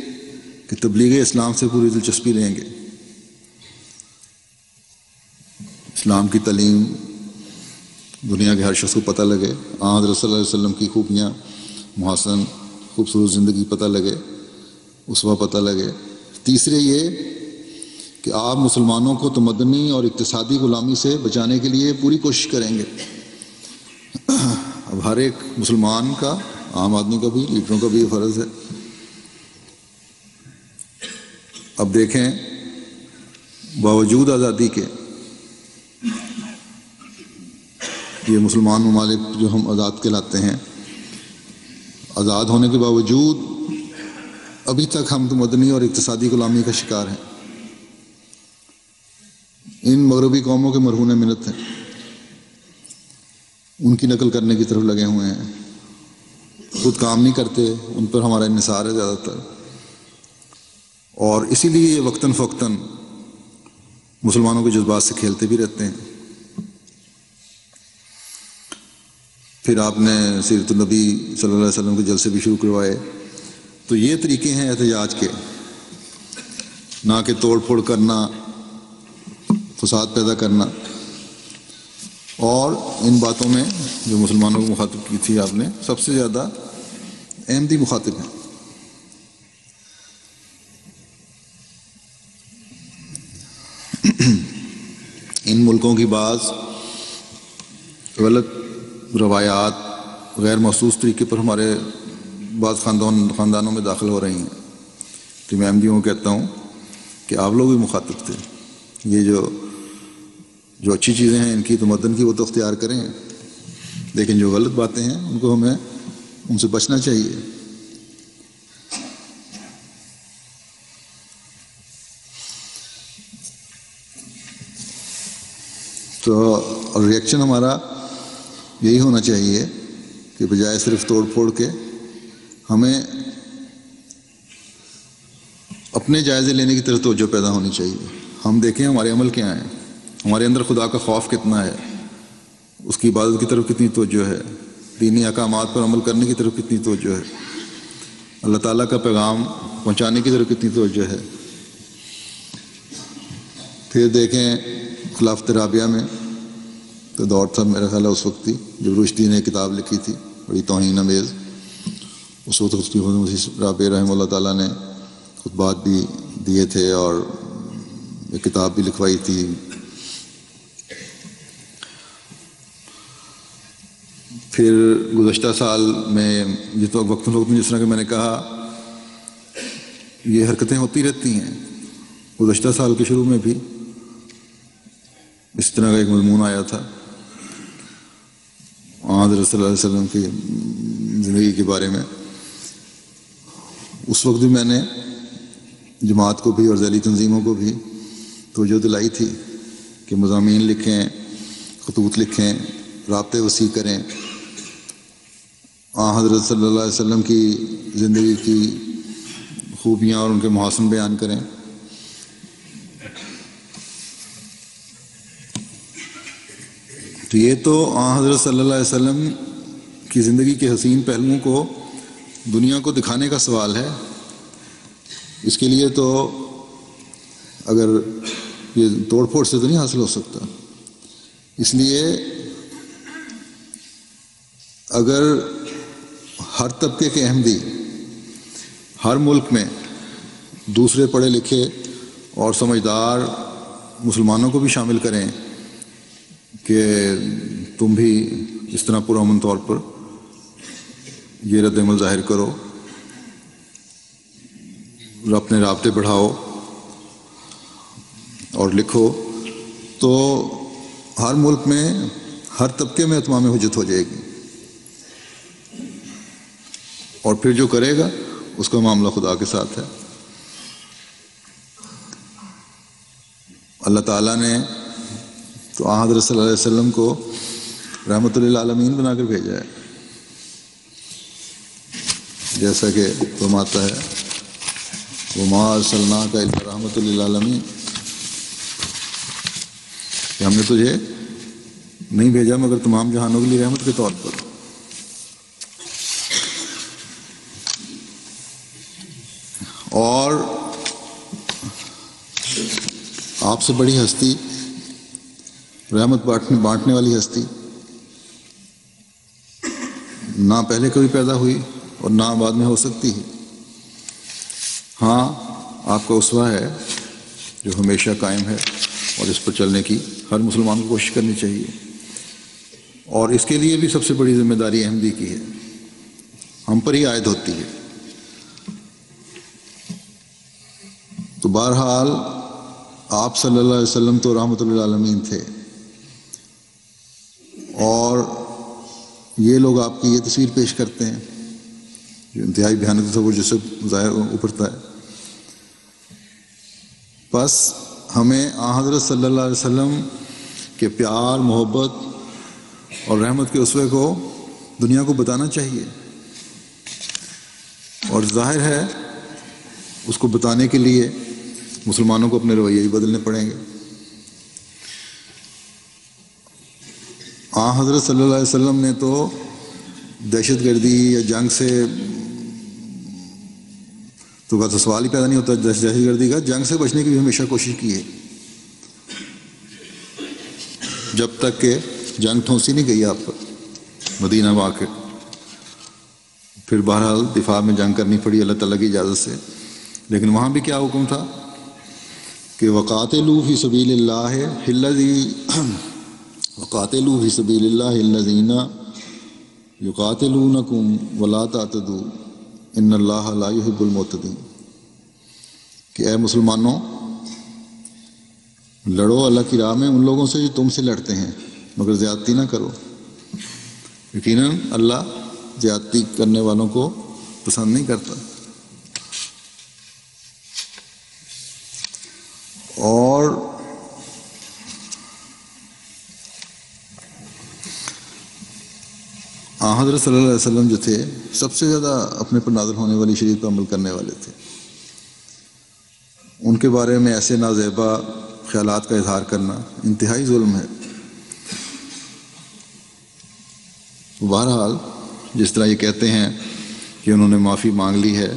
کہ تبلیغ اسلام سے پوری دلچسپی لیں گے، اسلام کی تعلیم دنیا کے ہر شخص کو پتہ لگے، حضرت صلی اللہ علیہ وسلم کی خوبیاں، محاسن، خوبصورت زندگی پتہ لگے، اسوہ پتہ لگے۔ تیسرے یہ کہ آپ مسلمانوں کو تمدنی اور اقتصادی غلامی سے بچانے کے لیے پوری کوشش کریں گے۔ اب ہر ایک مسلمان کا، عام آدمی کا بھی، لیڈروں کا بھی یہ فرض ہے۔ اب دیکھیں، باوجود آزادی کے یہ مسلمان ممالک جو ہم آزاد کہلاتے ہیں، آزاد ہونے کے باوجود ابھی تک ہم مدنی اور اقتصادی غلامی کا شکار ہیں۔ ان مغربی قوموں کے مرہون منت ہیں، ان کی نقل کرنے کی طرف لگے ہوئے ہیں، خود کام نہیں کرتے، ان پر ہمارا انحصار ہے زیادہ تر، اور اسی لیے یہ وقتاً فوقتاً مسلمانوں کے جذبات سے کھیلتے بھی رہتے ہیں۔ پھر آپ نے سیرت النبی صلی اللہ علیہ وسلم کے جلسے بھی شروع کروائے۔ تو یہ طریقے ہیں احتجاج کے، نہ کہ توڑ پھوڑ کرنا، فساد پیدا کرنا۔ اور ان باتوں میں جو مسلمانوں کو مخاطب کی تھی آپ نے، سب سے زیادہ احمدی مخاطب ہیں۔ ان ملکوں کی بعض غلط روایات غیر محسوس طریقے پر ہمارے بعض خاندانوں میں داخل ہو رہی ہیں، تو میں احمدیوں کو کہتا ہوں کہ آپ لوگ بھی مخاطب تھے۔ یہ جو اچھی چیزیں ہیں ان کی تمدن کی وہ تو اختیار کریں، لیکن جو غلط باتیں ہیں ان کو ہمیں ان سے بچنا چاہیے۔ تو ریئیکشن ہمارا یہی ہونا چاہیے کہ بجائے صرف توڑ پھوڑ کے ہمیں اپنے جائزے لینے کی طرف توجہ پیدا ہونی چاہیے۔ ہم دیکھیں ہمارے عمل کیا ہیں، ہمارے اندر خدا کا خوف کتنا ہے، اس کی عبادت کی طرف کتنی توجہ ہے، دینی احکامات پر عمل کرنے کی طرف کتنی توجہ ہے، اللہ تعالیٰ کا پیغام پہنچانے کی طرف کتنی توجہ ہے۔ پھر دیکھیں خلافت رابعہ میں تو دور تھا میرا خیال ہے اس وقت تھی جب رشدی نے کتاب لکھی تھی بڑی توہین امیز۔ اس وقت خلیفۃ المسیح رابع رحمہ اللہ تعالیٰ نے خطبات بھی دیے تھے اور ایک کتاب بھی لکھوائی تھی. پھر گزشتہ سال میں جس وقت میں جس طرح کہ میں نے کہا یہ حرکتیں ہوتی رہتی ہیں. گزشتہ سال کے شروع میں بھی اس طرح کا ایک مضمون آیا تھا حضرت صلی اللہ علیہ وسلم کی زندگی کے بارے میں. اس وقت بھی میں نے جماعت کو بھی اور ذیلی تنظیموں کو بھی توجہ دلائی تھی کہ مضامین لکھیں، خطوط لکھیں، رابطے وسیع کریں، حضرت صلی اللہ علیہ وسلم کی زندگی کی خوبیاں اور ان کے محاسن بیان کریں. تو یہ تو حضرت صلی اللہ علیہ وسلم کی زندگی کے حسین پہلوؤں کو دنیا کو دکھانے کا سوال ہے. اس کے لیے تو اگر یہ توڑ پھوڑ سے تو نہیں حاصل ہو سکتا. اس لیے اگر ہر طبقے کے احمدی ہر ملک میں دوسرے پڑھے لکھے اور سمجھدار مسلمانوں کو بھی شامل کریں کہ تم بھی اس طرح پرامن طور پر یہ رد عمل ظاہر کرو، اپنے رابطے بڑھاؤ اور لکھو، تو ہر ملک میں ہر طبقے میں اتمام حجت ہو جائے گی. اور پھر جو کرے گا اس کا معاملہ خدا کے ساتھ ہے. اللہ تعالیٰ نے تو حضرت صلی اللہ علیہ وسلم کو رحمت للعالمین بنا کر بھیجا ہے، جیسا کہ فرماتا ہے وَمَا أَرْسَلْنَاكَ إِلَّا رَحْمَةً لِلْعَالَمِينَ، کہ ہم نے تجھے نہیں بھیجا مگر تمام جہانوں کے لیے رحمت کے طور پر. اور آپ سے بڑی ہستی، رحمت بانٹنے والی ہستی نہ پہلے کبھی پیدا ہوئی اور نہ بعد میں ہو سکتی ہے. ہاں آپ کا اسوہ ہے جو ہمیشہ قائم ہے اور اس پر چلنے کی ہر مسلمان کو کوشش کرنی چاہیے. اور اس کے لیے بھی سب سے بڑی ذمہ داری احمدی کی ہے، ہم پر ہی عائد ہوتی ہے. تو بہرحال آپ صلی اللہ علیہ وسلم تو رحمت للعالمین تھے، اور یہ لوگ آپ کی یہ تصویر پیش کرتے ہیں جو انتہائی بھیانک تصور جس سے ظاہر ابھرتا ہے. بس ہمیں حضرت صلی اللہ علیہ وسلم کے پیار، محبت اور رحمت کے اسوے کو دنیا کو بتانا چاہیے، اور ظاہر ہے اس کو بتانے کے لیے مسلمانوں کو اپنے رویے ہی بدلنے پڑیں گے. حضرت صلی اللہ علیہ وسلم نے تو دہشت گردی یا جنگ سے تو سوال ہی پیدا نہیں ہوتا، دہشت گردی کا، جنگ سے بچنے کی بھی ہمیشہ کوشش کی ہے، جب تک کہ جنگ ٹھونسی نہیں گئی آپ پر مدینہ میں آ کے. پھر بہرحال دفاع میں جنگ کرنی پڑی اللہ تعالیٰ کی اجازت سے. لیکن وہاں بھی کیا حکم تھا کہ وَقَاتِلُوا فِي سَبِيلِ اللَّهِ وَقَاتِلُوا فِي سَبِيلِ اللَّهِ الَّذِينَ يُقَاتِلُونَكُمْ وَلَا تَعْتَدُوا إِنَّ اللَّهَ لَا يُحِبُّ الْمُعْتَدِينَ، کہ اے مسلمانوں لڑو اللہ کی راہ میں ان لوگوں سے جو تم سے لڑتے ہیں، مگر زیادتی نہ کرو، یقیناً اللہ زیادتی کرنے والوں کو پسند نہیں کرتا. اور حضرت صلی اللہ علیہ وسلم جو تھے سب سے زیادہ اپنے پر نازل ہونے والی شریعت پر عمل کرنے والے تھے. ان کے بارے میں ایسے نازیبا خیالات کا اظہار کرنا انتہائی ظلم ہے. بہرحال جس طرح یہ کہتے ہیں کہ انہوں نے معافی مانگ لی ہے،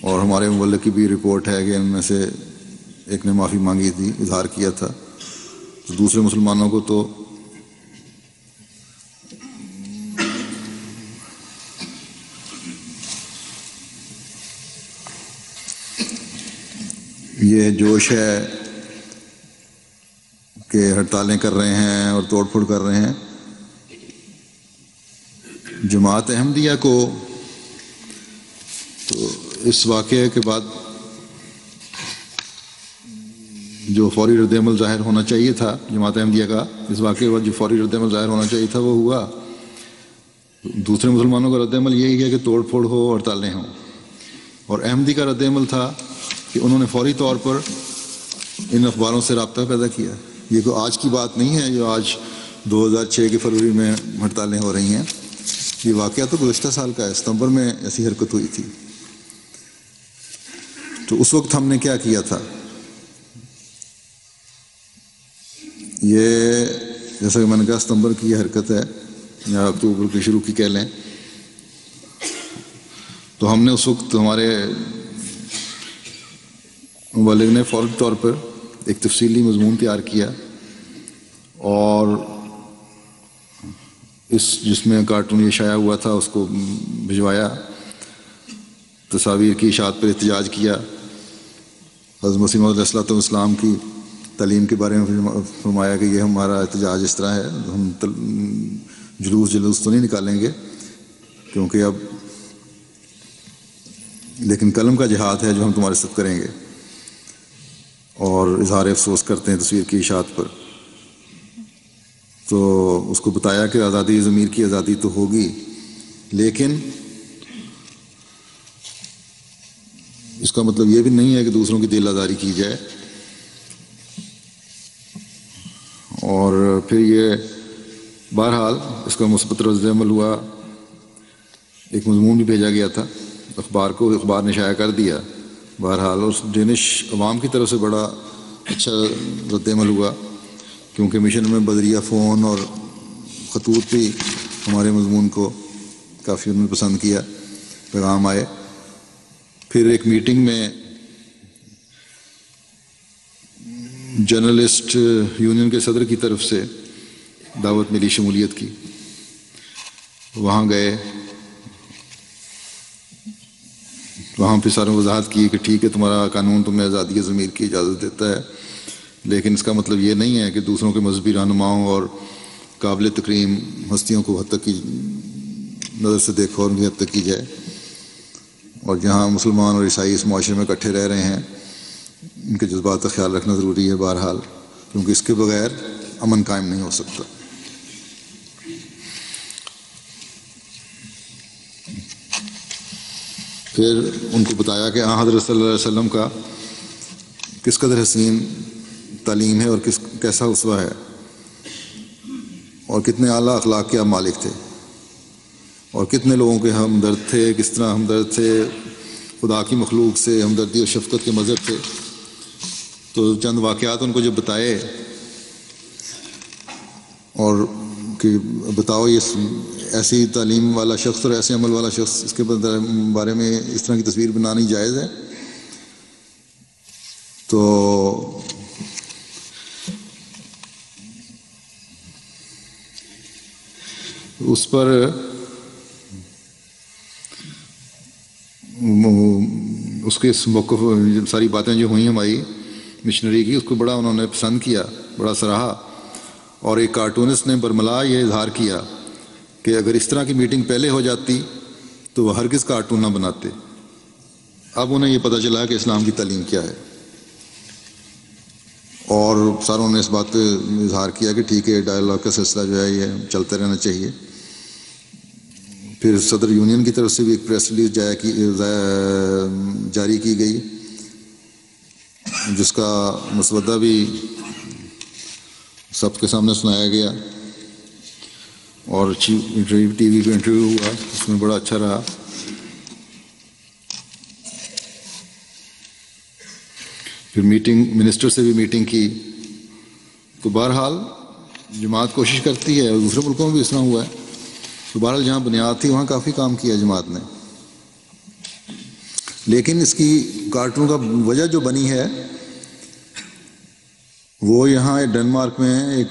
اور ہمارے مبلغ کی بھی رپورٹ ہے کہ ان میں سے ایک نے معافی مانگی تھی، اظہار کیا تھا، تو دوسرے مسلمانوں کو تو یہ جوش ہے کہ ہڑتالیں کر رہے ہیں اور توڑ پھوڑ کر رہے ہیں، جماعت احمدیہ کو تو اس واقعے کے بعد جو فوری رد عمل ظاہر ہونا چاہیے تھا جماعت احمدیہ کا، اس واقعے کے بعد جو فوری رد عمل ظاہر ہونا چاہیے تھا وہ ہوا۔ دوسرے مسلمانوں کا رد عمل یہی ہے کہ توڑ پھوڑ ہو اور ہڑتالیں ہوں، اور احمدی کا رد عمل تھا کہ انہوں نے فوری طور پر ان اخباروں سے رابطہ پیدا کیا۔ یہ کوئی آج کی بات نہیں ہے جو آج 2006 کے فروری میں ہڑتالیں ہو رہی ہیں، یہ واقعہ تو گزشتہ سال کا ہے، ستمبر میں ایسی حرکت ہوئی تھی۔ تو اس وقت ہم نے کیا کیا تھا؟ یہ جیسا کہ میں نے کہا ستمبر کی یہ حرکت ہے یا اکتوبر کی شروع کی کہہ لیں، تو ہم نے اس وقت ہمارے مبلغ نے فوری طور پر ایک تفصیلی مضمون تیار کیا اور جس میں کارٹون یہ شائع ہوا تھا اس کو بھجوایا، تصاویر کی اشاعت پر احتجاج کیا، حضرت مسیح موعود علیہ الصلوۃ والسلام کی تعلیم کے بارے میں فرمایا کہ یہ ہمارا احتجاج اس طرح ہے، ہم جلوس تو نہیں نکالیں گے کیونکہ اب لیکن قلم کا جہاد ہے جو ہم تمہارے ساتھ کریں گے، اور اظہار افسوس کرتے ہیں تصویر کی اشاعت پر۔ تو اس کو بتایا کہ آزادی ضمیر کی آزادی تو ہوگی، لیکن اس کا مطلب یہ بھی نہیں ہے کہ دوسروں کی دل آزاری کی جائے۔ اور پھر یہ بہرحال اس کا مثبت رد عمل ہوا، ایک مضمون بھی بھیجا گیا تھا اخبار کو، اخبار نے شائع کر دیا بہرحال، اور ڈینش عوام کی طرف سے بڑا اچھا رد عمل ہوا کیونکہ مشن میں بدریہ فون اور خطوط بھی ہمارے مضمون کو کافی انہوں نے پسند کیا، پیغام آئے۔ پھر ایک میٹنگ میں جرنلسٹ یونین کے صدر کی طرف سے دعوت ملی شمولیت کی، وہاں گئے، وہاں پہ ساروں وضاحت کی کہ ٹھیک ہے تمہارا قانون تمہیں آزادی ضمیر کی اجازت دیتا ہے، لیکن اس کا مطلب یہ نہیں ہے کہ دوسروں کے مذہبی رہنماؤں اور قابل تکریم ہستیوں کو حد تک کی نظر سے دیکھو اور ان کی حد تک کی جائے، اور جہاں مسلمان اور عیسائی اس معاشرے میں اکٹھے رہ رہے ہیں ان کے جذبات کا خیال رکھنا ضروری ہے بہرحال، کیونکہ اس کے بغیر امن قائم نہیں ہو سکتا۔ پھر ان کو بتایا کہ حضرت صلی اللہ علیہ وسلم کا کس قدر حسین تعلیم ہے اور کیسا اسوہ ہے، اور کتنے اعلیٰ اخلاق کے آپ مالک تھے، اور کتنے لوگوں کے ہمدرد تھے، کس طرح ہمدرد تھے، خدا کی مخلوق سے ہمدردی اور شفقت کے مظہر تھے۔ تو چند واقعات ان کو جب بتائے اور کہ بتاؤ یہ ایسی تعلیم والا شخص اور ایسے عمل والا شخص، اس کے بارے میں اس طرح کی تصویر بنانی جائز ہے، تو اس پر اس کے موقف ساری باتیں جو ہوئیں ہماری مشنری کی، اس کو بڑا انہوں نے پسند کیا، بڑا سراہا، اور ایک کارٹونسٹ نے برملا یہ اظہار کیا کہ اگر اس طرح کی میٹنگ پہلے ہو جاتی تو وہ ہرگز کارٹون نہ بناتے۔ اب انہیں یہ پتہ چلا کہ اسلام کی تعلیم کیا ہے، اور ساروں نے اس بات پہ اظہار کیا کہ ٹھیک ہے ڈائیلاگ کا سلسلہ جو ہے یہ چلتے رہنا چاہیے۔ پھر صدر یونین کی طرف سے بھی ایک پریس ریلیز جاری کی گئی جس کا مسودہ بھی سب کے سامنے سنایا گیا، اور ٹی وی پہ انٹرویو ہوا، اس میں بڑا اچھا رہا۔ پھر میٹنگ منسٹر سے بھی میٹنگ کی، تو بہرحال جماعت کوشش کرتی ہے، اور دوسرے ملکوں میں بھی اس طرح ہوا ہے، تو بہرحال جہاں بنیاد تھی وہاں کافی کام کیا جماعت نے۔ لیکن اس کی کارٹون کا وجہ جو بنی ہے وہ یہاں ڈنمارک میں ایک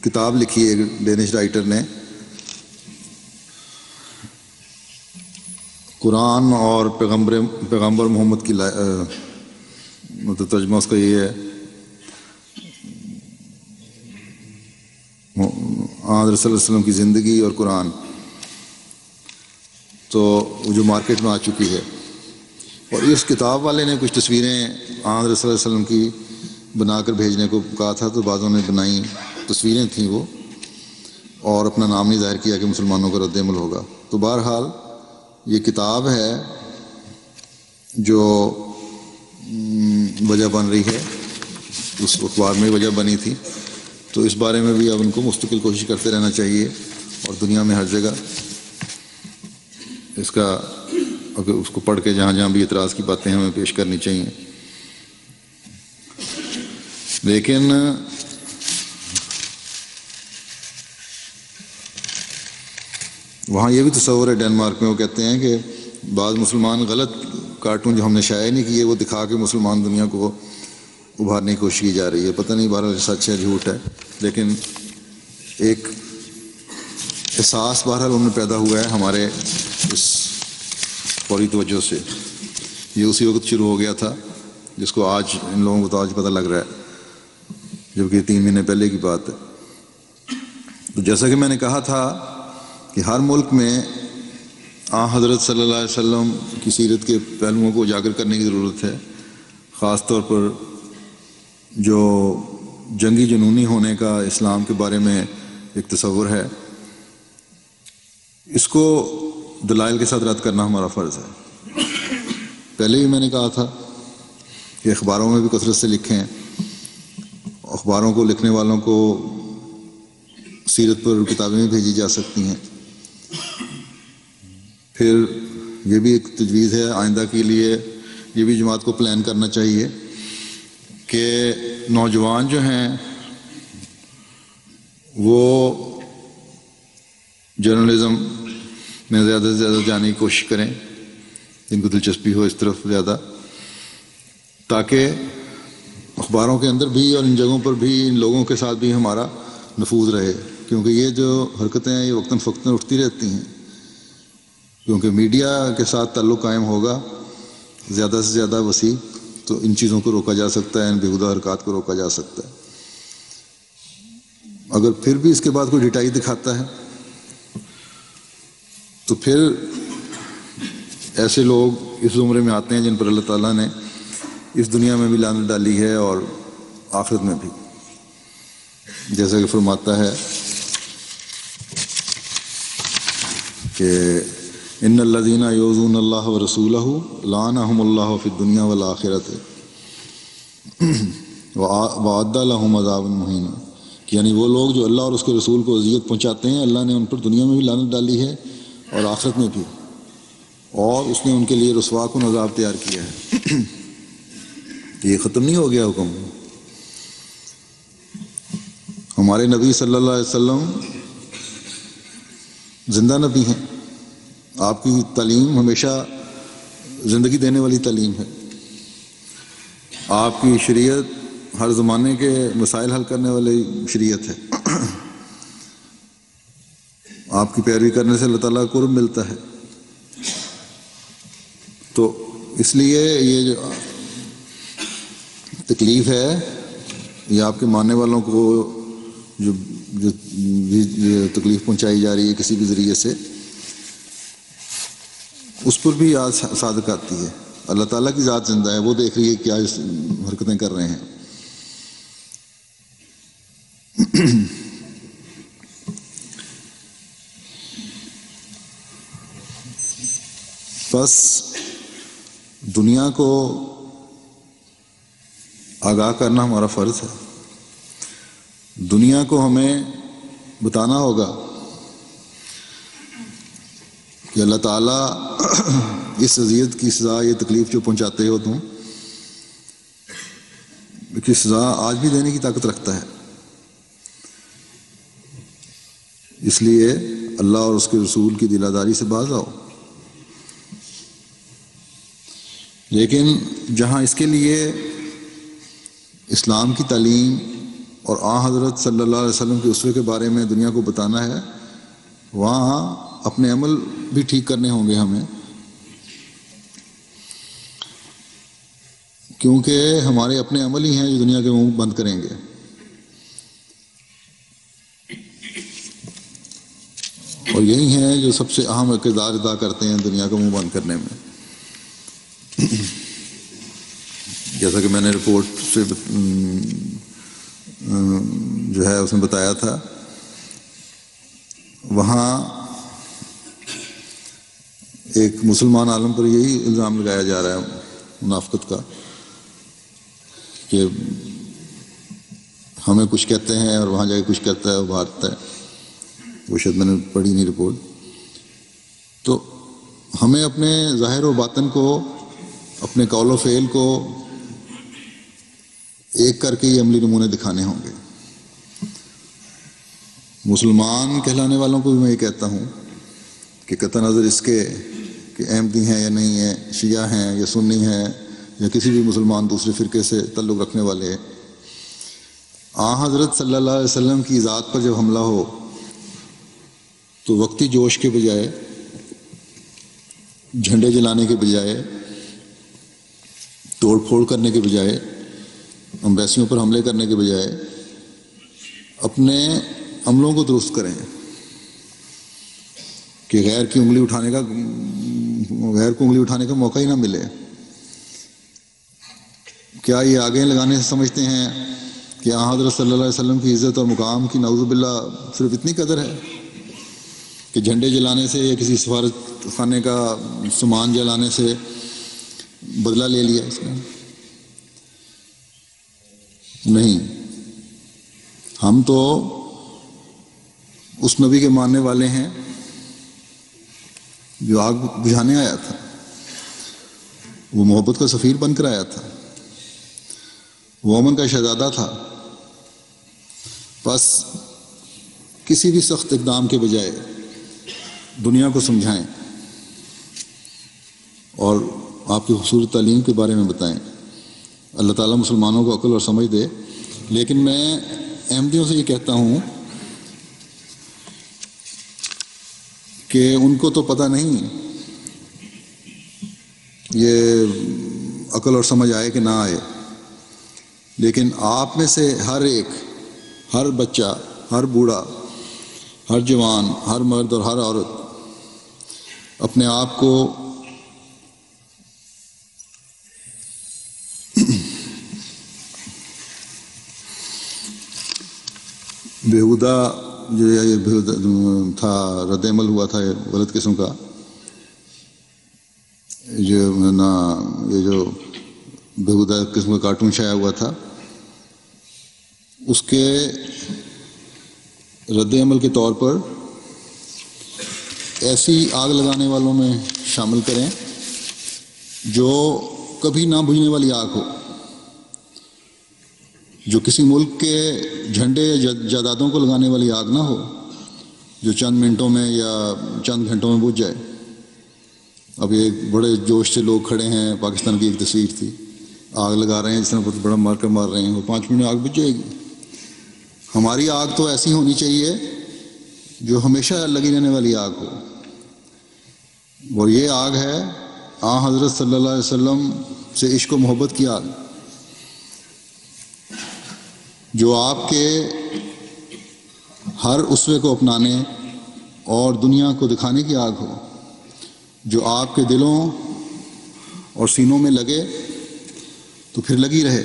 کتاب لکھی ہے ایک ڈینش رائٹر نے، قرآن اور پیغمبر محمد کی مطلب ترجمہ اس کا یہ ہے، حضرت صلی اللہ علیہ وسلم کی زندگی اور قرآن، تو جو مارکیٹ میں آ چکی ہے. اور اس کتاب والے نے کچھ تصویریں حضرت صلی اللہ علیہ وسلم کی بنا کر بھیجنے کو کہا تھا، تو بعضوں نے بنائی تصویریں تھیں وہ، اور اپنا نام نہیں ظاہر کیا کہ مسلمانوں کا رد عمل ہوگا. تو بہرحال یہ کتاب ہے جو وجہ بن رہی ہے، اس اخبار میں وجہ بنی تھی، تو اس بارے میں بھی اب ان کو مستقل کوشش کرتے رہنا چاہیے، اور دنیا میں ہر جگہ اس کا اگر اس کو پڑھ کے جہاں جہاں بھی اعتراض کی باتیں ہمیں پیش کرنی چاہیے. لیکن وہاں یہ بھی تصور ہے ڈنمارک میں، وہ کہتے ہیں کہ بعض مسلمان غلط کارٹون جو ہم نے شائع نہیں کیے وہ دکھا کے مسلمان دنیا کو ابھارنے کی کوشش کی جا رہی ہے. پتہ نہیں بہرحال سچ ہے جھوٹ ہے، لیکن ایک احساس بہرحال ان میں پیدا ہوا ہے ہمارے اس فوری توجہ سے. یہ اسی وقت شروع ہو گیا تھا جس کو آج ان لوگوں کو تو آج پتہ لگ رہا ہے، جبکہ 3 مہینے پہلے کی بات ہے. تو جیسا کہ میں نے کہا تھا کہ ہر ملک میں حضرت صلی اللہ علیہ وسلم کی سیرت کے پہلوؤں کو اجاگر کرنے کی ضرورت ہے. خاص طور پر جو جنگی جنونی ہونے کا اسلام کے بارے میں ایک تصور ہے، اس کو دلائل کے ساتھ رد کرنا ہمارا فرض ہے. پہلے ہی میں نے کہا تھا کہ اخباروں میں بھی کثرت سے لکھیں، اخباروں کو لکھنے والوں کو سیرت پر کتابیں بھی بھیجی جا سکتی ہیں. پھر یہ بھی ایک تجویز ہے آئندہ کے لیے، یہ بھی جماعت کو پلان کرنا چاہیے کہ نوجوان جو ہیں وہ جرنلزم میں زیادہ سے زیادہ جانے کی کوشش کریں، جن کو دلچسپی ہو اس طرف زیادہ، تاکہ اخباروں کے اندر بھی اور ان جگہوں پر بھی ان لوگوں کے ساتھ بھی ہمارا نفوذ رہے. کیونکہ یہ جو حرکتیں ہیں یہ وقتاً فوقتاً اٹھتی رہتی ہیں، کیونکہ میڈیا کے ساتھ تعلق قائم ہوگا زیادہ سے زیادہ وسیع، تو ان چیزوں کو روکا جا سکتا ہے، ان بےہودہ حرکات کو روکا جا سکتا ہے. اگر پھر بھی اس کے بعد کوئی ڈٹائی دکھاتا ہے تو پھر ایسے لوگ اس زمرے میں آتے ہیں جن پر اللہ تعالیٰ نے اس دنیا میں بھی لعنت ڈالی ہے اور آخرت میں بھی. جیسا کہ فرماتا ہے کہ ان الذین یؤذون اللہ ورسولہ لعنہم اللہ فی الدنیا والآخرۃ وأعد لہم عذابا مہینا، یعنی وہ لوگ جو اللہ اور اس کے رسول کو اذیت پہنچاتے ہیں، اللہ نے ان پر دنیا میں بھی لعنت ڈالی ہے اور آخرت میں بھی، اور اس نے ان کے لیے رسوا کن عذاب تیار کیا ہے. یہ ختم نہیں ہو گیا حکم. ہمارے نبی صلی اللہ علیہ وسلم زندہ نبی ہیں، آپ کی تعلیم ہمیشہ زندگی دینے والی تعلیم ہے. آپ کی شریعت ہر زمانے کے مسائل حل کرنے والی شریعت ہے. آپ کی پیروی کرنے سے اللہ تعالیٰ کو قرب ملتا ہے. تو اس لیے یہ جو تکلیف ہے یہ آپ کے ماننے والوں کو جو تکلیف پہنچائی جا رہی ہے کسی بھی ذریعے سے، اس پر بھی یاد صادق آتی ہے. اللہ تعالیٰ کی ذات زندہ ہے، وہ دیکھ رہی ہے کیا حرکتیں کر رہے ہیں. بس دنیا کو آگاہ کرنا ہمارا فرض ہے. دنیا کو ہمیں بتانا ہوگا کہ اللہ تعالیٰ اس اذیت کی سزا، یہ تکلیف جو پہنچاتے ہو تم، کی سزا آج بھی دینے کی طاقت رکھتا ہے. اس لیے اللہ اور اس کے رسول کی دلاداری سے باز آؤ. لیکن جہاں اس کے لیے اسلام کی تعلیم اور حضرت صلی اللہ علیہ وسلم کے اسوے کے بارے میں دنیا کو بتانا ہے، وہاں اپنے عمل بھی ٹھیک کرنے ہوں گے ہمیں، کیونکہ ہمارے اپنے عمل ہی ہیں جو دنیا کے منہ بند کریں گے. اور یہی ہیں جو سب سے اہم کردار ادا کرتے ہیں دنیا کا منہ بند کرنے میں. جیسا کہ میں نے رپورٹ سے جو ہے اس میں بتایا تھا، وہاں ایک مسلمان عالم پر یہی الزام لگایا جا رہا ہے منافقت کا کہ ہمیں کچھ کہتے ہیں اور وہاں جا کے کچھ کہتا ہے، ابھارتا ہے. وہ شاید میں نے پڑھی نہیں رپورٹ. تو ہمیں اپنے ظاہر و باطن کو، اپنے قول و فعل کو ایک کر کے یہ عملی نمونے دکھانے ہوں گے. مسلمان کہلانے والوں کو بھی میں یہ کہتا ہوں کہ قطع نظر اس کے کہ احمدی ہیں یا نہیں ہیں، شیعہ ہیں یا سنی ہیں یا کسی بھی مسلمان دوسرے فرقے سے تعلق رکھنے والے ہیں، حضرت صلی اللہ علیہ وسلم کی ذات پر جب حملہ ہو تو وقتی جوش کے بجائے، جھنڈے جلانے کے بجائے، توڑ پھوڑ کرنے کے بجائے، امبیسیوں پر حملے کرنے کے بجائے اپنے عملوں کو درست کریں کہ غیر کو انگلی اٹھانے کا موقع ہی نہ ملے. کیا یہ آگے لگانے سے سمجھتے ہیں کہ حضرت صلی اللہ علیہ وسلم کی عزت اور مقام کی نعوذ باللہ صرف اتنی قدر ہے کہ جھنڈے جلانے سے یا کسی سفارت خانے کا سامان جلانے سے بدلہ لے لیا اس نے؟ نہیں. ہم تو اس نبی کے ماننے والے ہیں جو آگ بجھانے آیا تھا، وہ محبت کا سفیر بن کر آیا تھا، وہ امن کا شہزادہ تھا. بس کسی بھی سخت اقدام کے بجائے دنیا کو سمجھائیں اور آپ کی خوبصورت تعلیم کے بارے میں بتائیں. اللہ تعالیٰ مسلمانوں کو عقل اور سمجھ دے. لیکن میں احمدیوں سے یہ کہتا ہوں کہ ان کو تو پتہ نہیں یہ عقل اور سمجھ آئے کہ نہ آئے، لیکن آپ میں سے ہر ایک، ہر بچہ، ہر بوڑھا، ہر جوان، ہر مرد اور ہر عورت اپنے آپ کو بیہودہ جو یہ تھا، رد عمل ہوا تھا غلط قسم کا، جو نا یہ جو بیہودہ قسم کا کارٹون شائع ہوا تھا، اس کے رد عمل کے طور پر ایسی آگ لگانے والوں میں شامل کریں جو کبھی نہ بجھنے والی آگ ہو، جو کسی ملک کے جھنڈے یا جائیدادوں کو لگانے والی آگ نہ ہو، جو چند منٹوں میں یا چند گھنٹوں میں بجھ جائے. اب یہ بڑے جوش سے لوگ کھڑے ہیں، پاکستان کی ایک تصویر تھی، آگ لگا رہے ہیں جس طرح بہت بڑا مارکر مار رہے ہیں، وہ 5 منٹ میں آگ بجھ جائے گی. ہماری آگ تو ایسی ہونی چاہیے جو ہمیشہ لگی رہنے والی آگ ہو، اور یہ آگ ہے حضرت صلی اللہ علیہ وسلم سے عشق و محبت کی آگ، جو آپ کے ہر اسوے کو اپنانے اور دنیا کو دکھانے کی آگ ہو، جو آپ کے دلوں اور سینوں میں لگے تو پھر لگی رہے.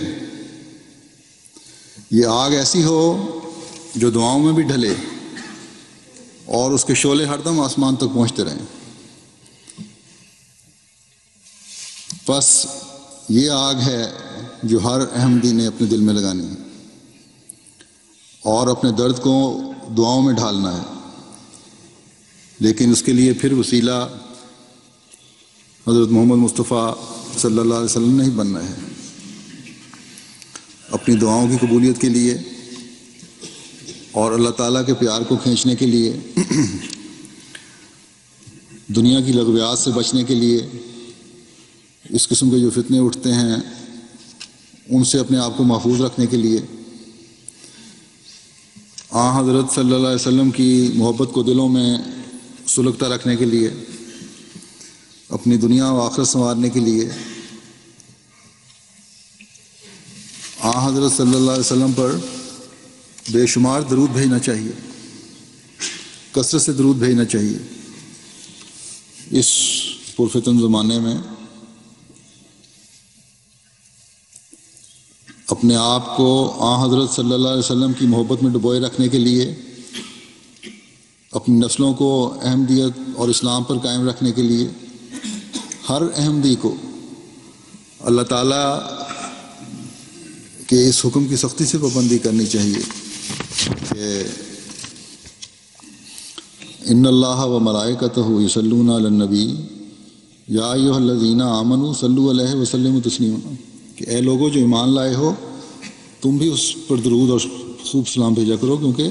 یہ آگ ایسی ہو جو دعاؤں میں بھی ڈھلے اور اس کے شعلے ہر دم آسمان تک پہنچتے رہیں. بس یہ آگ ہے جو ہر احمدی نے اپنے دل میں لگانی ہے اور اپنے درد کو دعاؤں میں ڈھالنا ہے. لیکن اس کے لیے پھر وسیلہ حضرت محمد مصطفیٰ صلی اللہ علیہ وسلم نہیں بننا ہے. اپنی دعاؤں کی قبولیت کے لیے اور اللہ تعالیٰ کے پیار کو کھینچنے کے لیے، دنیا کی لغویات سے بچنے کے لیے، اس قسم کے جو فتنے اٹھتے ہیں ان سے اپنے آپ کو محفوظ رکھنے کے لیے، حضرت صلی اللہ علیہ وسلم کی محبت کو دلوں میں سلگتا رکھنے کے لیے، اپنی دنیا و آخرت سنوارنے کے لیے حضرت صلی اللہ علیہ وسلم پر بے شمار درود بھیجنا چاہیے، کثرت سے درود بھیجنا چاہیے۔ اس پرفتن زمانے میں اپنے آپ کو حضرت صلی اللہ علیہ وسلم کی محبت میں ڈبوئے رکھنے کے لیے، اپنی نسلوں کو احمدیت اور اسلام پر قائم رکھنے کے لیے ہر احمدی کو اللہ تعالیٰ کہ اس حکم کی سختی سے پابندی کرنی چاہیے کہ ان اللہ و ملائکتہ یصلون علی النبی یا ایھا الذین آمنوا صلوا علیہ وسلموا تسلیما، کہ اے لوگو جو ایمان لائے ہو تم بھی اس پر درود اور خوب سلام بھیجا کرو، کیونکہ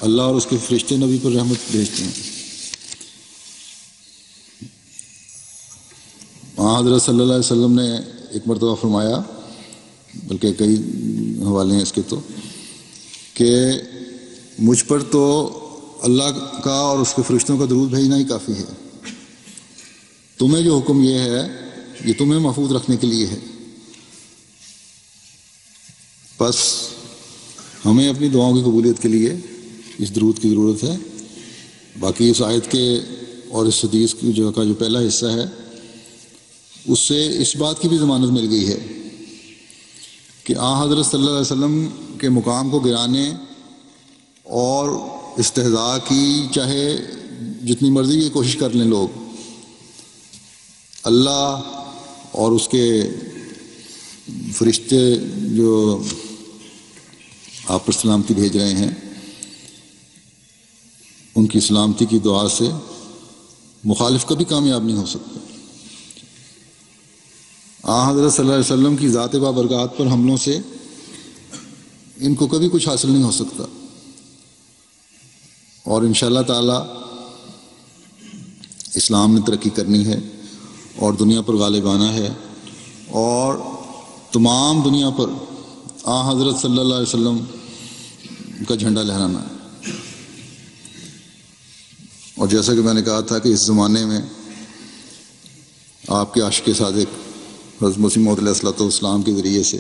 اللہ اور اس کے فرشتے نبی پر رحمت بھیجتے ہیں۔ حضرت صلی اللہ علیہ وسلم نے ایک مرتبہ فرمایا، بلکہ کئی حوالے ہیں اس کے تو، کہ مجھ پر تو اللہ کا اور اس کے فرشتوں کا درود بھیجنا ہی کافی ہے، تمہیں جو حکم یہ ہے یہ تمہیں محفوظ رکھنے کے لیے ہے، بس ہمیں اپنی دعاؤں کی قبولیت کے لیے اس درود کی ضرورت ہے۔ باقی اس آیت کے اور اس حدیث کی جو پہلا حصہ ہے اس سے اس بات کی بھی ضمانت مل گئی ہے کہ حضرت صلی اللہ علیہ وسلم کے مقام کو گرانے اور استہزاء کی چاہے جتنی مرضی یہ کوشش کر لیں لوگ، اللہ اور اس کے فرشتے جو آپ پر سلامتی بھیج رہے ہیں ان کی سلامتی کی دعا سے مخالف کبھی کامیاب نہیں ہو سکتا۔ حضرت صلی اللہ علیہ وسلم کی ذات بابرکات پر حملوں سے ان کو کبھی کچھ حاصل نہیں ہو سکتا، اور انشاءاللہ تعالی اسلام نے ترقی کرنی ہے اور دنیا پر غالب آنا ہے، اور تمام دنیا پر حضرت صلی اللہ علیہ وسلم کا جھنڈا لہرانا ہے۔ اور جیسا کہ میں نے کہا تھا کہ اس زمانے میں آپ کے عاشق صادق حضرت مسیح موعود علیہ الصلوۃ والسلام کے ذریعے سے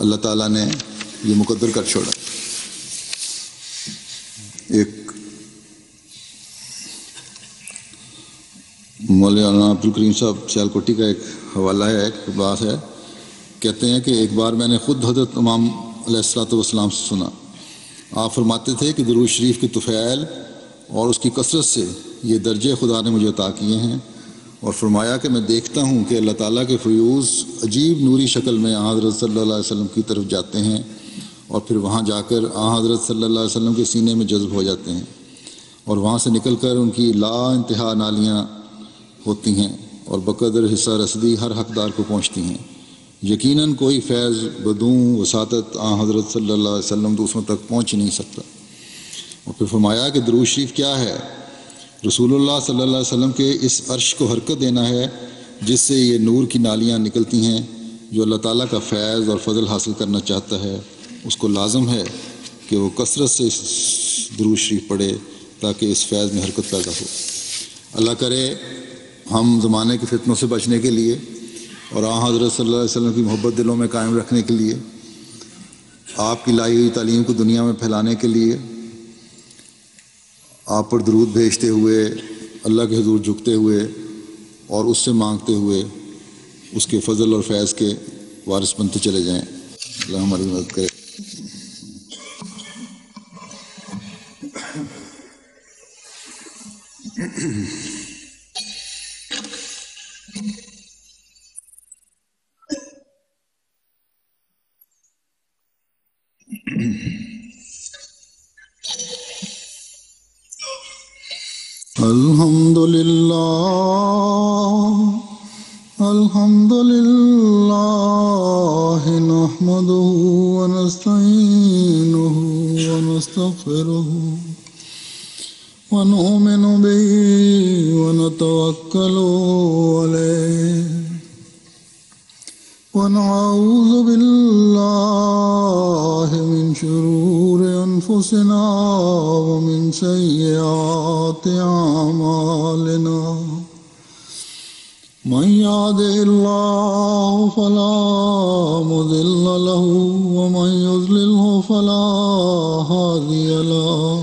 اللہ تعالیٰ نے یہ مقدر کر چھوڑا۔ ایک مولانا عبد الکریم صاحب سیالکوٹی کا ایک حوالہ ہے، ایک بات ہے، کہتے ہیں کہ ایک بار میں نے خود حضرت امام علیہ الصلوۃ والسلام سے سنا، آپ فرماتے تھے کہ درود شریف کے طفیل اور اس کی کثرت سے یہ درجے خدا نے مجھے عطا کیے ہیں، اور فرمایا کہ میں دیکھتا ہوں کہ اللہ تعالیٰ کے فیوز عجیب نوری شکل میں حضرت صلی اللہ علیہ وسلم کی طرف جاتے ہیں اور پھر وہاں جا کر حضرت صلی اللہ علیہ وسلم کے سینے میں جذب ہو جاتے ہیں، اور وہاں سے نکل کر ان کی لا انتہا نالیاں ہوتی ہیں اور بقدر حصہ رسدی ہر حقدار کو پہنچتی ہیں۔ یقیناً کوئی فیض بدوں وساطت حضرت صلی اللہ علیہ وسلم دوسروں تک پہنچ نہیں سکتا۔ اور پھر فرمایا کہ درود شریف کیا ہے؟ رسول اللہ صلی اللہ علیہ وسلم کے اس عرش کو حرکت دینا ہے جس سے یہ نور کی نالیاں نکلتی ہیں۔ جو اللہ تعالیٰ کا فیض اور فضل حاصل کرنا چاہتا ہے اس کو لازم ہے کہ وہ کثرت سے اس درود شریف پڑھے تاکہ اس فیض میں حرکت پیدا ہو۔ اللہ کرے ہم زمانے کے فتنوں سے بچنے کے لیے اور حضرت صلی اللہ علیہ وسلم کی محبت دلوں میں قائم رکھنے کے لیے، آپ کی لائی ہوئی تعلیم کو دنیا میں پھیلانے کے لیے، آپ پر درود بھیجتے ہوئے، اللہ کے حضور جھکتے ہوئے اور اس سے مانگتے ہوئے اس کے فضل اور فیض کے وارث بنتے چلے جائیں۔ اللہ ہماری مدد کرے۔ الحمد لله نحمده ونستعينه ونستغفره ونؤمن به ونتوكل عليه ونعوذ بالله من شرور أنفسنا ومن سيئات أعمالنا من يهده الله فلا مضل له ومن يضلله فلا هادي له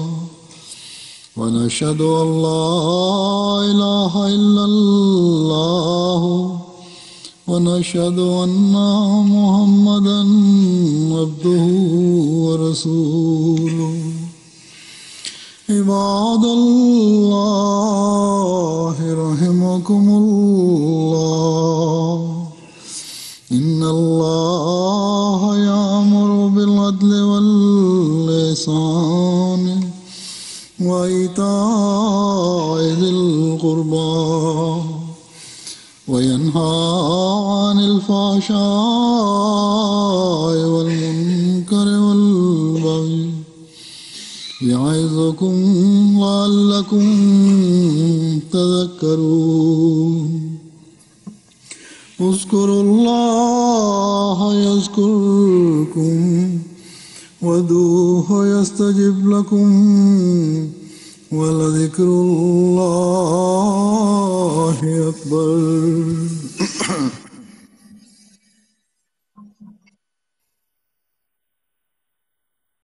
ونشهد أن لا إله إلا الله ونشهد أن محمدا عبده ورسوله عباد الله رحمكم الله إن الله يأمر بالعدل والإحسان وإيتاء ذي القربى وينهى عن الفحشاء والمنكر والبغي يعظكم لعلكم تذكرون اذكروا الله يذكركم وادعوه يستجب لكم ولذكر الله أكبر.